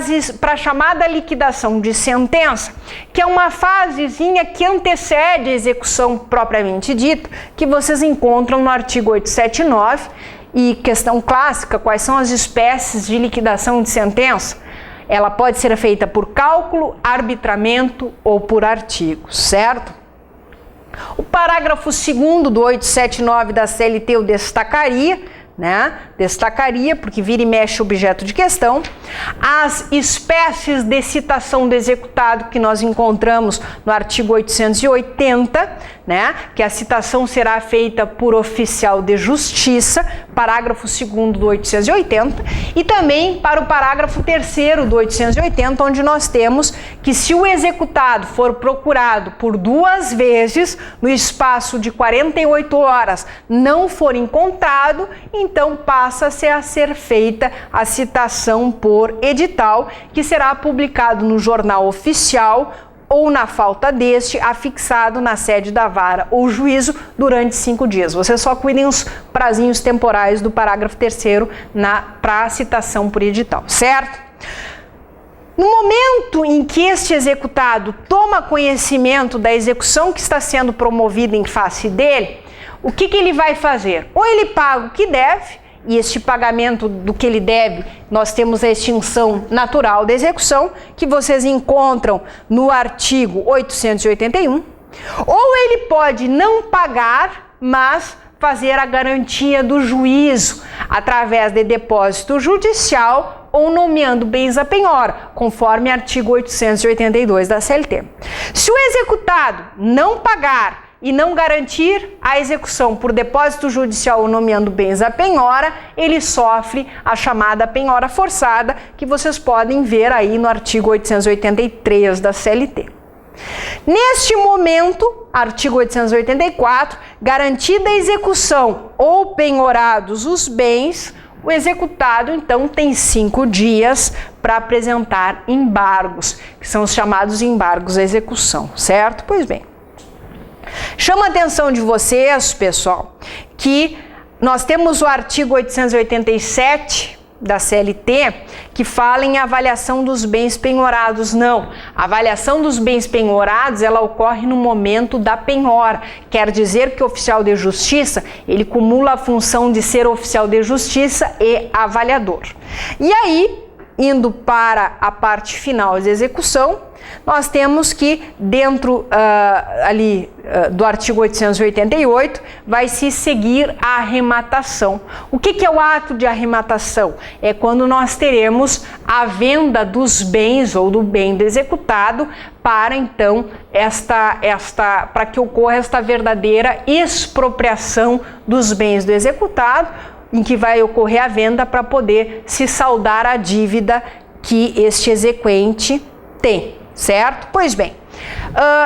a chamada liquidação de sentença, que é uma fasezinha que antecede a execução propriamente dita, que vocês encontram no artigo 879 e questão clássica, quais são as espécies de liquidação de sentença? Ela pode ser feita por cálculo, arbitramento ou por artigos, certo? O parágrafo 2º do 879 da CLT eu destacaria, Destacaria, porque vira e mexe objeto de questão, as espécies de citação do executado que nós encontramos no artigo 880, que a citação será feita por oficial de justiça, parágrafo 2º do 880, e também para o parágrafo 3º do 880, onde nós temos que se o executado for procurado por 2 vezes no espaço de 48 horas não for encontrado, então passa-se a ser feita a citação por edital, que será publicado no Jornal Oficial ou, na falta deste, afixado na sede da vara ou juízo durante 5 dias. Vocês só cuidem os prazinhos temporais do parágrafo 3º para a citação por edital, certo? No momento em que este executado toma conhecimento da execução que está sendo promovida em face dele, o que ele vai fazer? Ou ele paga o que deve, e este pagamento do que ele deve, nós temos a extinção natural da execução, que vocês encontram no artigo 881, ou ele pode não pagar, mas fazer a garantia do juízo através de depósito judicial ou nomeando bens à penhora, conforme artigo 882 da CLT. Se o executado não pagar e não garantir a execução por depósito judicial ou nomeando bens à penhora, ele sofre a chamada penhora forçada, que vocês podem ver aí no artigo 883 da CLT. Neste momento, artigo 884, garantida a execução ou penhorados os bens, o executado, então, tem 5 dias para apresentar embargos, que são os chamados embargos à execução, certo? Pois bem. Chama a atenção de vocês, pessoal, que nós temos o artigo 887 da CLT que fala em avaliação dos bens penhorados. Não, a avaliação dos bens penhorados, ela ocorre no momento da penhora. Quer dizer que o oficial de justiça, ele cumula a função de ser oficial de justiça e avaliador. E aí, indo para a parte final de execução, nós temos que dentro do artigo 888 vai se seguir a arrematação. O que é o ato de arrematação? É quando nós teremos a venda dos bens ou do bem do executado para então para que ocorra esta verdadeira expropriação dos bens do executado, em que vai ocorrer a venda para poder se saldar a dívida que este exequente tem. Certo? Pois bem,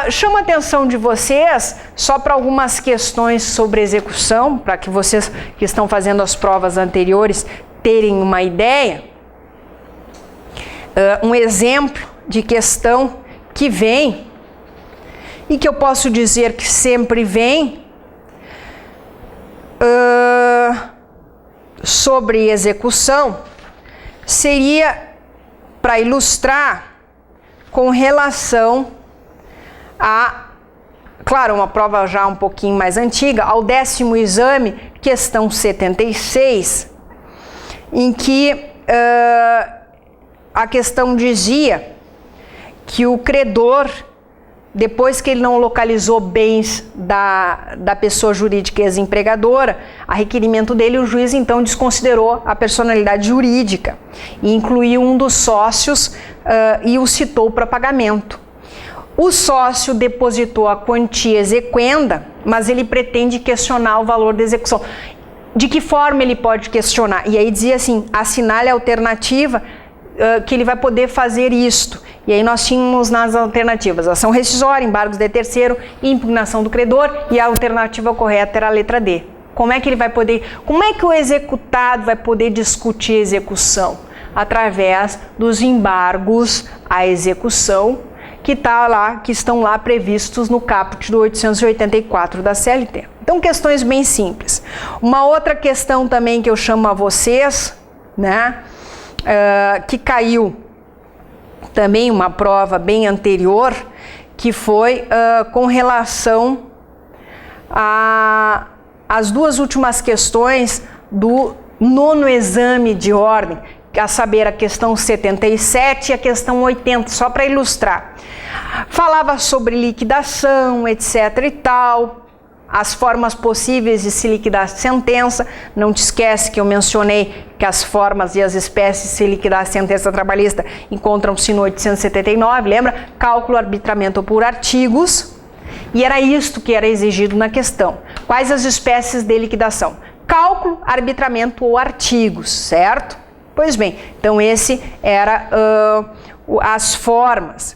chamo a atenção de vocês só para algumas questões sobre execução, para que vocês que estão fazendo as provas anteriores terem uma ideia. Um exemplo de questão que vem, e que eu posso dizer que sempre vem, sobre execução, seria para ilustrar com relação a, claro, uma prova já um pouquinho mais antiga, ao 10º exame, questão 76, em que a questão dizia que o credor, depois que ele não localizou bens da pessoa jurídica ex-empregadora, a requerimento dele, o juiz então desconsiderou a personalidade jurídica e incluiu um dos sócios e o citou para pagamento. O sócio depositou a quantia exequenda, mas ele pretende questionar o valor da execução. De que forma ele pode questionar? E aí dizia assim, assinale a alternativa que ele vai poder fazer isto. E aí nós tínhamos nas alternativas ação rescisória, embargos de terceiro, impugnação do credor, e a alternativa correta era a letra D. Como é que ele vai poder, como é que o executado vai poder discutir a execução? Através dos embargos à execução que estão lá previstos no caput do 884 da CLT. Então, questões bem simples. Uma outra questão também que eu chamo a vocês, que caiu também uma prova bem anterior, que foi com relação às 2 últimas questões do 9º exame de ordem, a saber, a questão 77 e a questão 80, só para ilustrar. Falava sobre liquidação, etc. e tal, as formas possíveis de se liquidar a sentença. Não te esquece que eu mencionei que as formas e as espécies de se liquidar a sentença trabalhista encontram-se no 879, lembra? Cálculo, arbitramento por artigos. E era isto que era exigido na questão. Quais as espécies de liquidação? Cálculo, arbitramento ou artigos, certo? Pois bem, então esse era as formas.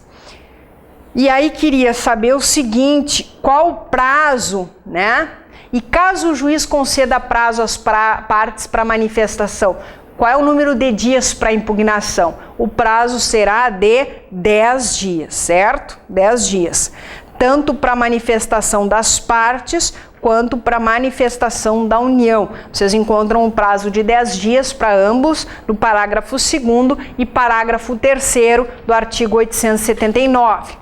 E aí queria saber o seguinte, qual o prazo, né? E caso o juiz conceda prazo às partes para manifestação, qual é o número de dias para impugnação? O prazo será de 10 dias, certo? 10 dias. Tanto para manifestação das partes, quanto para manifestação da União. Vocês encontram um prazo de 10 dias para ambos, no parágrafo 2º e parágrafo 3º do artigo 879.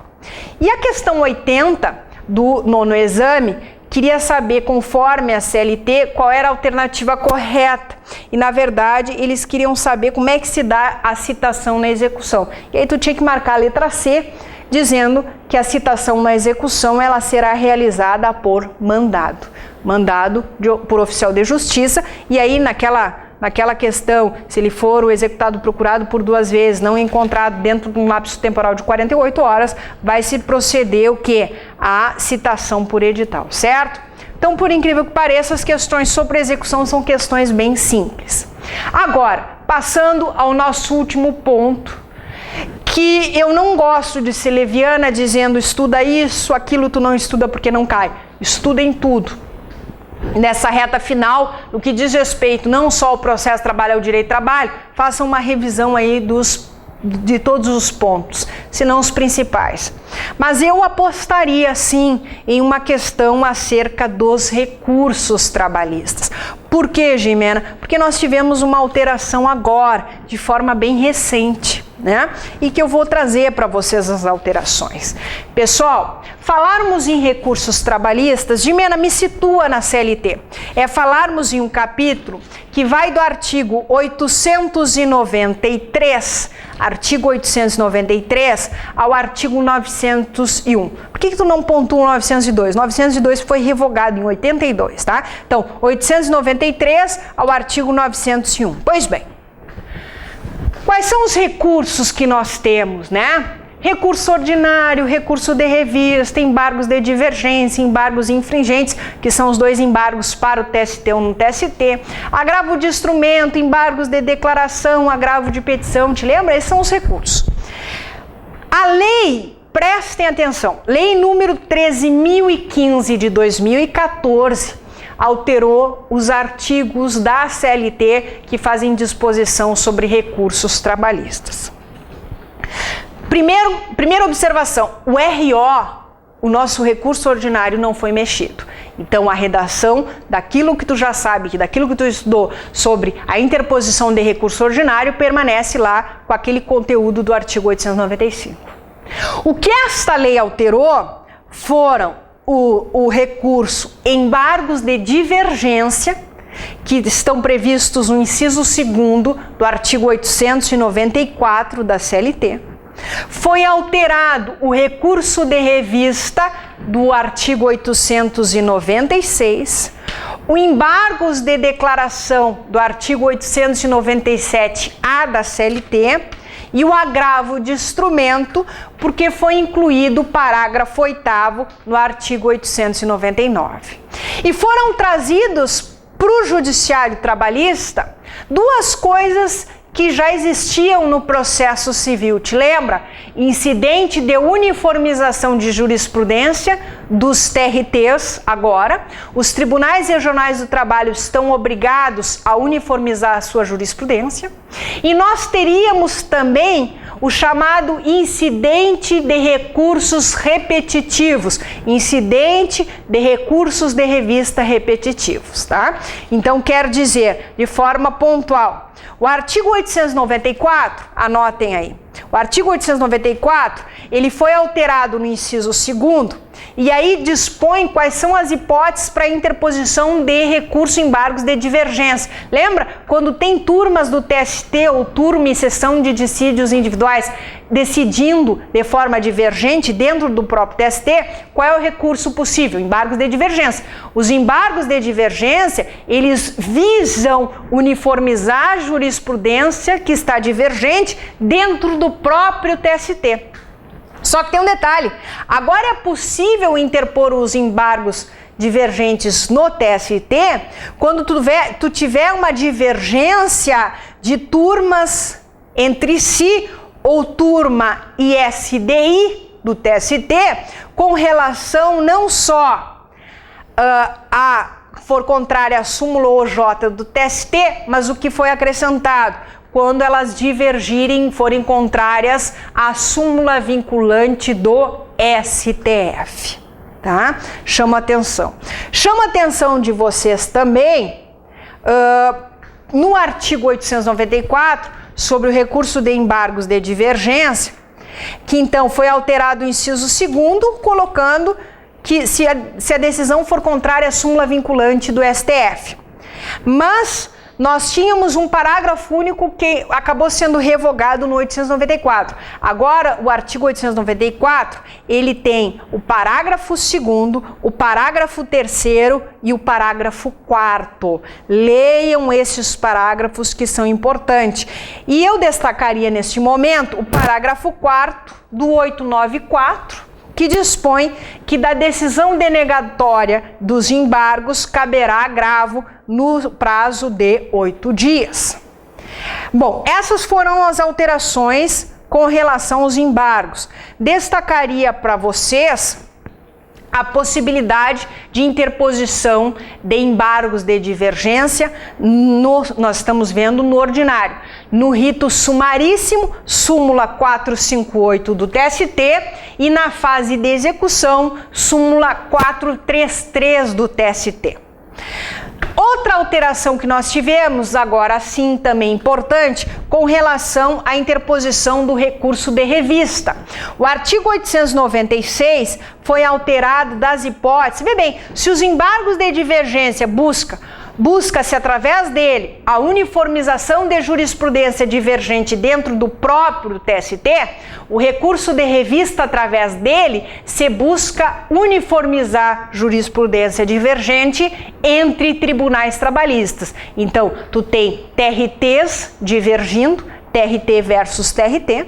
E a questão 80 do 9º exame, queria saber, conforme a CLT, qual era a alternativa correta. E, na verdade, eles queriam saber como é que se dá a citação na execução. E aí tu tinha que marcar a letra C, dizendo que a citação na execução ela será realizada por mandado por oficial de justiça. E aí naquela questão, se ele for o executado procurado por 2 vezes, não encontrado dentro de um lapso temporal de 48 horas, vai se proceder o quê? A citação por edital, certo? Então, por incrível que pareça, as questões sobre execução são questões bem simples. Agora, passando ao nosso último ponto, que eu não gosto de ser leviana dizendo estuda isso, aquilo tu não estuda porque não cai. Estuda em tudo. Nessa reta final, no que diz respeito não só ao processo trabalho ao direito trabalho, façam uma revisão aí de todos os pontos, se não os principais. Mas eu apostaria sim em uma questão acerca dos recursos trabalhistas. Por quê, Jimena? Porque nós tivemos uma alteração agora, de forma bem recente, né? E que eu vou trazer para vocês as alterações. Pessoal, falarmos em recursos trabalhistas, Jimena, me situa na CLT. É falarmos em um capítulo que vai do artigo 893, ao artigo 901. Por que tu não pontua o 902? 902 foi revogado em 82, tá? Então, 893 ao artigo 901. Pois bem, quais são os recursos que nós temos, né? Recurso ordinário, recurso de revista, embargos de divergência, embargos infringentes, que são os 2 embargos para o TST ou no TST, agravo de instrumento, embargos de declaração, agravo de petição, te lembra? Esses são os recursos. A lei, prestem atenção, lei número 13.015 de 2014, alterou os artigos da CLT que fazem disposição sobre recursos trabalhistas. Primeira observação, o RO, o nosso recurso ordinário, não foi mexido. Então, a redação daquilo que tu já sabe, daquilo que tu estudou sobre a interposição de recurso ordinário, permanece lá com aquele conteúdo do artigo 895. O que esta lei alterou foram o recurso embargos de divergência, que estão previstos no inciso 2º do artigo 894 da CLT. Foi alterado o recurso de revista do artigo 896, o embargos de declaração do artigo 897-A da CLT e o agravo de instrumento, porque foi incluído o parágrafo 8º no artigo 899. E foram trazidos para o judiciário trabalhista 2 coisas que já existiam no processo civil. Te lembra? Incidente de uniformização de jurisprudência dos TRTs agora. Os tribunais regionais do trabalho estão obrigados a uniformizar a sua jurisprudência. E nós teríamos também o chamado incidente de recursos repetitivos, incidente de recursos de revista repetitivos, tá? Então, quer dizer, de forma pontual, o artigo 894, anotem aí, o artigo 894, ele foi alterado no inciso 2º E aí dispõe quais são as hipóteses para interposição de recurso em embargos de divergência. Lembra? Quando tem turmas do TST ou turma e sessão de dissídios individuais decidindo de forma divergente dentro do próprio TST, qual é o recurso possível? Embargos de divergência. Os embargos de divergência, eles visam uniformizar a jurisprudência que está divergente dentro do próprio TST. Só que tem um detalhe, agora é possível interpor os embargos divergentes no TST quando tu tiver uma divergência de turmas entre si ou turma e SDI do TST com relação não só for contrária à súmula OJ do TST, mas o que foi acrescentado, quando elas divergirem, forem contrárias à súmula vinculante do STF, tá? Chama atenção. Chama atenção de vocês também no artigo 894 sobre o recurso de embargos de divergência, que então foi alterado o inciso 2º, colocando que se a decisão for contrária à súmula vinculante do STF. Mas nós tínhamos um parágrafo único que acabou sendo revogado no 894. Agora, o artigo 894, ele tem o parágrafo 2º, o parágrafo 3º e o parágrafo 4º. Leiam esses parágrafos que são importantes. E eu destacaria neste momento o parágrafo 4º do 894, que dispõe que da decisão denegatória dos embargos caberá agravo no prazo de 8 dias. Bom, essas foram as alterações com relação aos embargos. Destacaria para vocês a possibilidade de interposição de embargos de divergência, nós estamos vendo no ordinário, no rito sumaríssimo, súmula 458 do TST, e na fase de execução, súmula 433 do TST. Outra alteração que nós tivemos, agora sim também importante, com relação à interposição do recurso de revista. O artigo 896 foi alterado das hipóteses. Vê bem, se os embargos de divergência busca-se através dele a uniformização de jurisprudência divergente dentro do próprio TST, o recurso de revista através dele se busca uniformizar jurisprudência divergente entre tribunais trabalhistas. Então, tu tem TRTs divergindo, TRT versus TRT,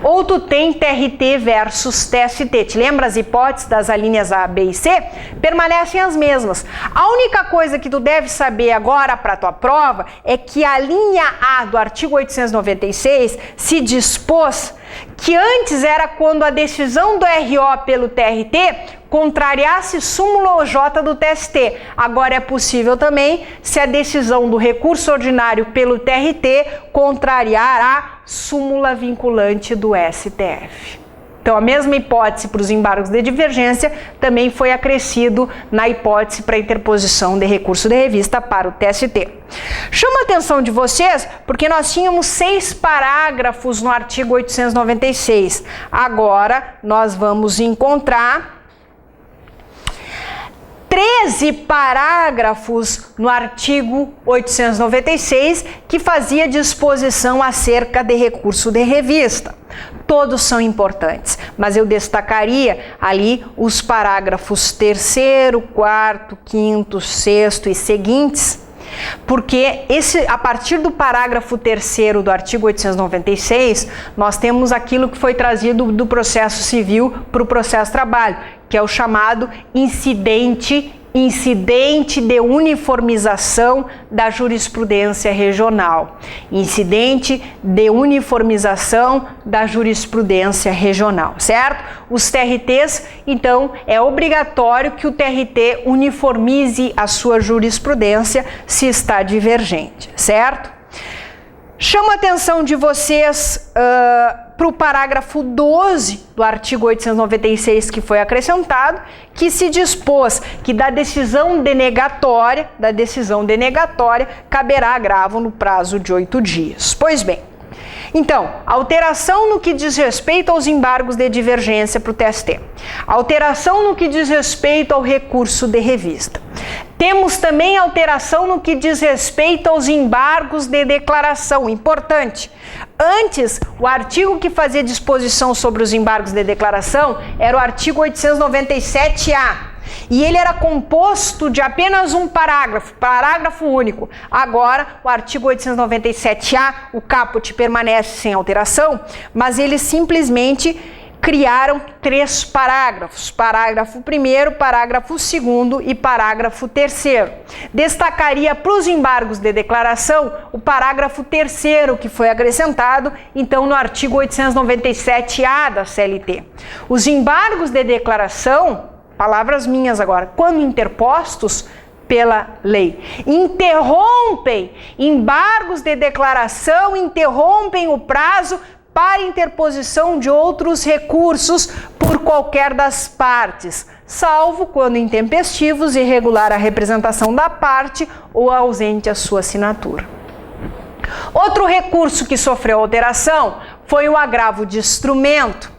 ou tu tem TRT versus TST. Te lembra as hipóteses das alíneas A, B e C? Permanecem as mesmas. A única coisa que tu deve saber agora para tua prova é que a linha A do artigo 896 se dispôs que antes era quando a decisão do RO pelo TRT contrariasse súmula OJ do TST. Agora é possível também se a decisão do recurso ordinário pelo TRT contrariar a súmula vinculante do STF. Então, a mesma hipótese para os embargos de divergência também foi acrescido na hipótese para interposição de recurso de revista para o TST. Chama a atenção de vocês porque nós tínhamos 6 parágrafos no artigo 896. Agora, nós vamos encontrar 13 parágrafos no artigo 896 que fazia disposição acerca de recurso de revista. Todos são importantes, mas eu destacaria ali os parágrafos 3º, 4º, 5º, 6º e seguintes, porque a partir do parágrafo 3º do artigo 896, nós temos aquilo que foi trazido do processo civil para o processo trabalho, que é o chamado incidente de uniformização da jurisprudência regional. Incidente de uniformização da jurisprudência regional, certo? Os TRTs, então, é obrigatório que o TRT uniformize a sua jurisprudência se está divergente, certo? Chamo a atenção de vocês para o parágrafo 12 do artigo 896 que foi acrescentado, que se dispôs que da decisão denegatória caberá agravo no prazo de 8 dias. Pois bem, Então, alteração no que diz respeito aos embargos de divergência para o TST. Alteração no que diz respeito ao recurso de revista. Temos também alteração no que diz respeito aos embargos de declaração. Importante. Antes, o artigo que fazia disposição sobre os embargos de declaração era o artigo 897-A. E ele era composto de apenas um parágrafo único. Agora, o artigo 897-A, o caput permanece sem alteração, mas eles simplesmente criaram 3 parágrafos. Parágrafo 1º, parágrafo 2º e parágrafo 3º. Destacaria para os embargos de declaração o parágrafo 3º que foi acrescentado, então, no artigo 897-A da CLT. Os embargos de declaração, palavras minhas agora, quando interpostos pela lei, interrompem embargos de declaração, interrompem o prazo para interposição de outros recursos por qualquer das partes, salvo quando intempestivos, irregular a representação da parte ou ausente a sua assinatura. Outro recurso que sofreu alteração foi o agravo de instrumento,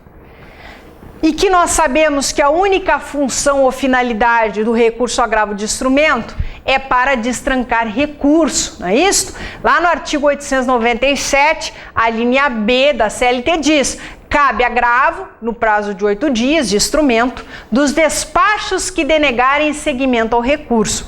e que nós sabemos que a única função ou finalidade do recurso agravo de instrumento é para destrancar recurso, não é isso? Lá no artigo 897, a linha B da CLT diz: cabe agravo, no prazo de 8 dias, de instrumento, dos despachos que denegarem seguimento ao recurso.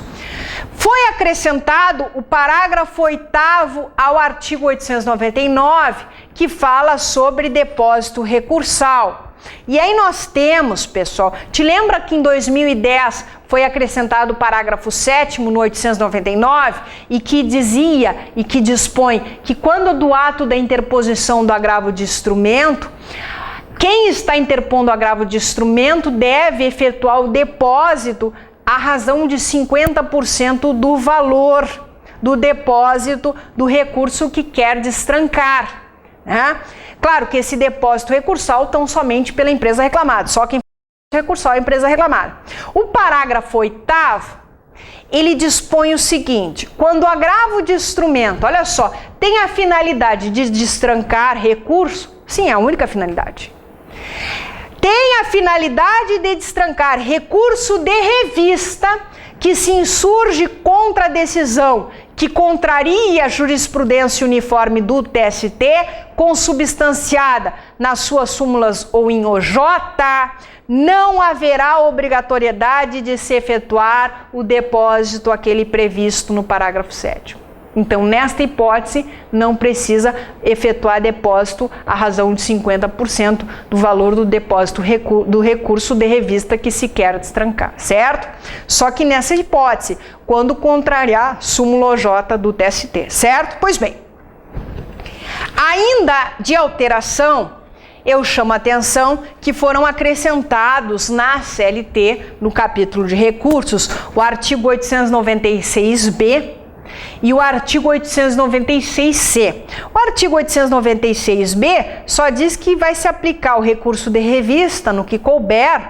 Foi acrescentado o parágrafo 8º ao artigo 899, que fala sobre depósito recursal. E aí nós temos, pessoal, te lembra que em 2010 foi acrescentado o parágrafo 7º no 899 e que dizia e que dispõe que quando do ato da interposição do agravo de instrumento, quem está interpondo o agravo de instrumento deve efetuar o depósito à razão de 50% do valor do depósito do recurso que quer destrancar, né? Claro que esse depósito recursal tão somente pela empresa reclamada, só quem faz recursal é a empresa reclamada. O parágrafo 8º, ele dispõe o seguinte: quando o agravo de instrumento, olha só, tem a finalidade de destrancar recurso, sim, é a única finalidade. Tem a finalidade de destrancar recurso de revista que se insurge contra a decisão que contraria a jurisprudência uniforme do TST, consubstanciada nas suas súmulas ou em OJ, não haverá obrigatoriedade de se efetuar o depósito aquele previsto no parágrafo 7º. Então, nesta hipótese, não precisa efetuar depósito à razão de 50% do valor do depósito do recurso de revista que se quer destrancar, certo? Só que nessa hipótese, quando contrariar súmula OJ do TST, certo? Pois bem, ainda de alteração, eu chamo a atenção que foram acrescentados na CLT, no capítulo de recursos, o artigo 896-B, e o artigo 896-C. O artigo 896-B só diz que vai se aplicar o recurso de revista no que couber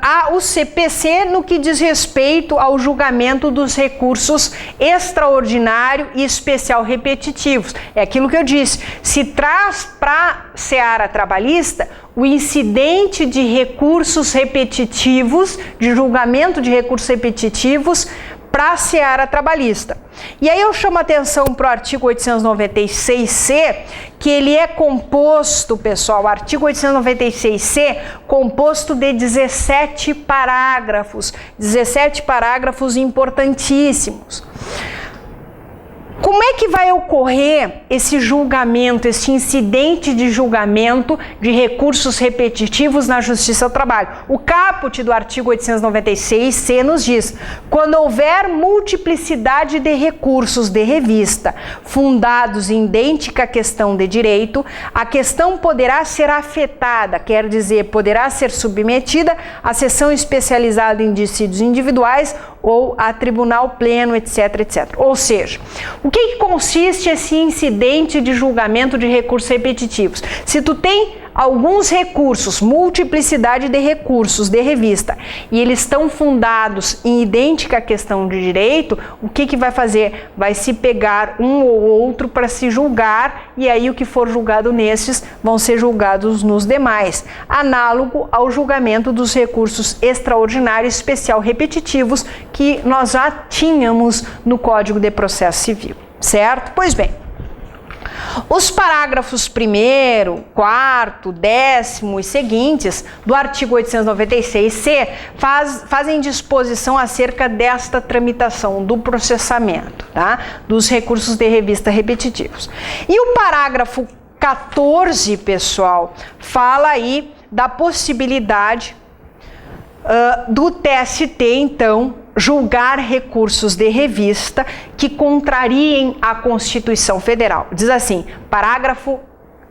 ao CPC no que diz respeito ao julgamento dos recursos extraordinário e especial repetitivos. É aquilo que eu disse, se traz para a seara trabalhista o incidente de recursos repetitivos, de julgamento de recursos repetitivos para a seara trabalhista. E aí eu chamo a atenção para o artigo 896-C, que ele é composto, pessoal, o artigo 896-C, composto de 17 parágrafos importantíssimos. Como é que vai ocorrer esse julgamento, esse incidente de julgamento de recursos repetitivos na Justiça do Trabalho? O caput do artigo 896-C nos diz: quando houver multiplicidade de recursos de revista fundados em idêntica questão de direito, a questão poderá ser afetada, quer dizer, poderá ser submetida à sessão especializada em dissídios individuais ou a tribunal pleno, etc, etc. Ou seja, o que consiste esse incidente de julgamento de recursos repetitivos? Se tu tem alguns recursos, multiplicidade de recursos de revista, e eles estão fundados em idêntica questão de direito, o que vai fazer? Vai se pegar um ou outro para se julgar, e aí o que for julgado nesses vão ser julgados nos demais, análogo ao julgamento dos recursos extraordinários especial repetitivos que nós já tínhamos no Código de Processo Civil, certo? Pois bem, os parágrafos 1º, 4º, 10º e seguintes do artigo 896-C fazem disposição acerca desta tramitação do processamento, tá? Dos recursos de revista repetitivos. E o parágrafo 14, pessoal, fala aí da possibilidade do TST, então, julgar recursos de revista que contrariem a Constituição Federal. Diz assim, parágrafo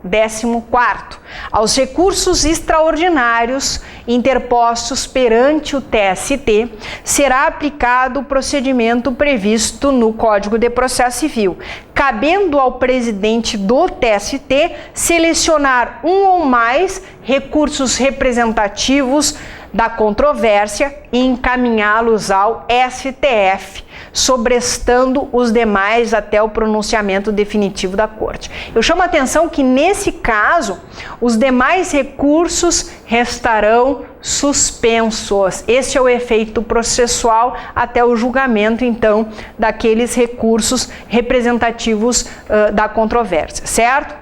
14º. Aos recursos extraordinários interpostos perante o TST será aplicado o procedimento previsto no Código de Processo Civil, cabendo ao presidente do TST selecionar um ou mais recursos representativos da controvérsia e encaminhá-los ao STF, sobrestando os demais até o pronunciamento definitivo da Corte. Eu chamo a atenção que, nesse caso, os demais recursos restarão suspensos. Esse é o efeito processual até o julgamento, então, daqueles recursos representativos da controvérsia, certo?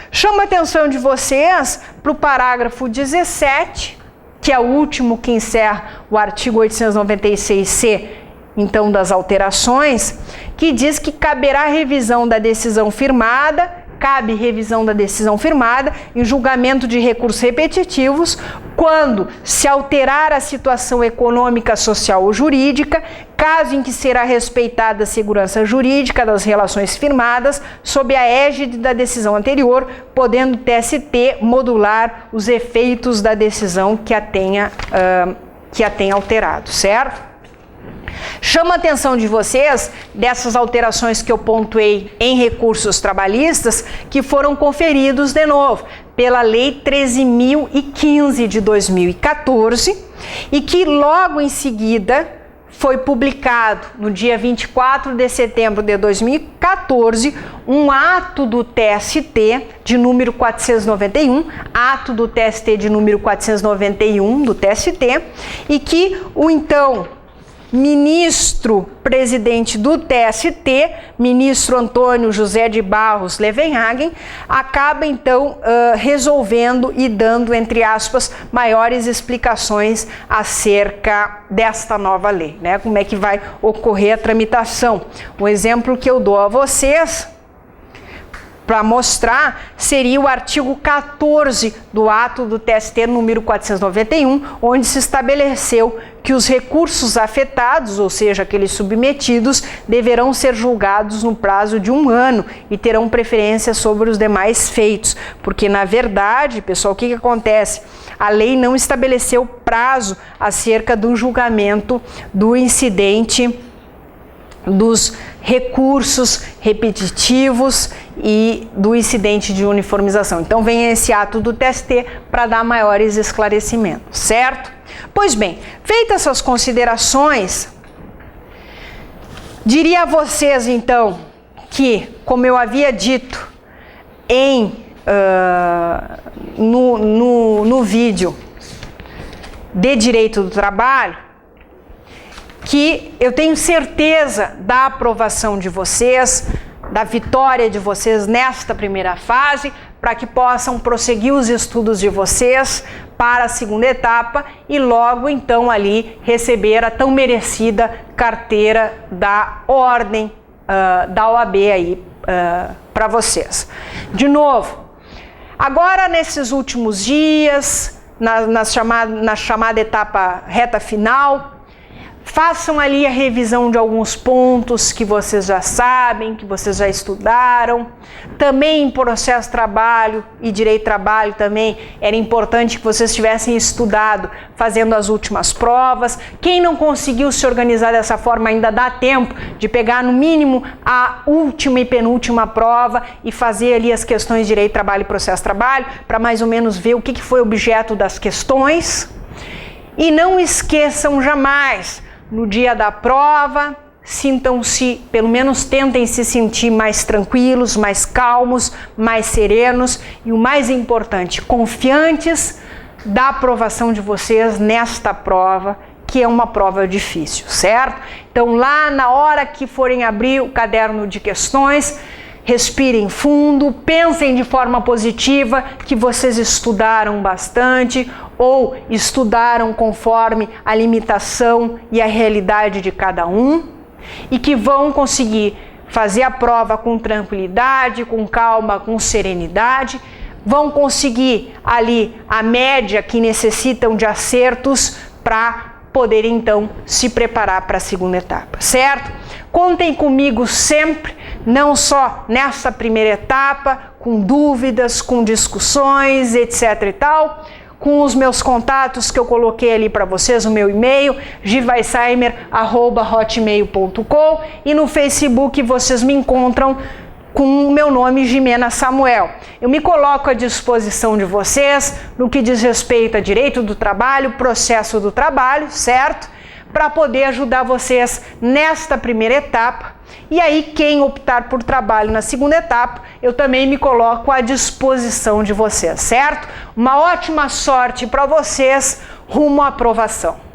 Chamo a atenção de vocês para o parágrafo 17, que é o último que encerra o artigo 896-C, então, das alterações, que diz que caberá revisão da decisão firmada, cabe revisão da decisão firmada em julgamento de recursos repetitivos quando se alterar a situação econômica, social ou jurídica, caso em que será respeitada a segurança jurídica das relações firmadas sob a égide da decisão anterior, podendo o TST modular os efeitos da decisão que a tenha alterado, certo? Chamo a atenção de vocês dessas alterações que eu pontuei em recursos trabalhistas que foram conferidos de novo pela Lei 13.015 de 2014 e que logo em seguida foi publicado no dia 24 de setembro de 2014 um ato do TST de número 491, ato do TST de número 491 do TST, e que o então ministro presidente do TST, ministro Antônio José de Barros Levenhagen, acaba então resolvendo e dando, entre aspas, maiores explicações acerca desta nova lei, né? Como é que vai ocorrer a tramitação. O exemplo que eu dou a vocês para mostrar seria o artigo 14 do ato do TST número 491, onde se estabeleceu que os recursos afetados, ou seja, aqueles submetidos, deverão ser julgados no prazo de 1 ano e terão preferência sobre os demais feitos. Porque, na verdade, pessoal, o que acontece? A lei não estabeleceu prazo acerca do julgamento do incidente dos recursos repetitivos e do incidente de uniformização. Então, vem esse ato do TST para dar maiores esclarecimentos, certo? Pois bem, feitas essas considerações, diria a vocês, então, que, como eu havia dito no vídeo de Direito do Trabalho, que eu tenho certeza da aprovação de vocês, da vitória de vocês nesta primeira fase, para que possam prosseguir os estudos de vocês para a segunda etapa e logo então ali receber a tão merecida carteira da ordem da OAB aí para vocês. De novo, agora nesses últimos dias, na chamada etapa reta final, Façam ali a revisão de alguns pontos que vocês já sabem, que vocês já estudaram. Também em processo de trabalho e direito de trabalho também era importante que vocês tivessem estudado fazendo as últimas provas. Quem não conseguiu se organizar dessa forma ainda dá tempo de pegar no mínimo a última e penúltima prova e fazer ali as questões de direito de trabalho e processo de trabalho para mais ou menos ver o que foi objeto das questões. E não esqueçam jamais, no dia da prova, sintam-se, pelo menos tentem se sentir mais tranquilos, mais calmos, mais serenos e o mais importante, confiantes da aprovação de vocês nesta prova, que é uma prova difícil, certo? Então lá na hora que forem abrir o caderno de questões, respirem fundo, pensem de forma positiva que vocês estudaram bastante ou estudaram conforme a limitação e a realidade de cada um e que vão conseguir fazer a prova com tranquilidade, com calma, com serenidade, vão conseguir ali a média que necessitam de acertos para poder então se preparar para a segunda etapa, certo? Contem comigo sempre, não só nessa primeira etapa, com dúvidas, com discussões, etc e tal, com os meus contatos que eu coloquei ali para vocês, o meu e-mail, givaisaimer@hotmail.com, e no Facebook vocês me encontram com o meu nome, Jimena Samuel. Eu me coloco à disposição de vocês no que diz respeito a direito do trabalho, processo do trabalho, certo? Para poder ajudar vocês nesta primeira etapa. E aí, quem optar por trabalho na segunda etapa, eu também me coloco à disposição de vocês, certo? Uma ótima sorte para vocês rumo à aprovação.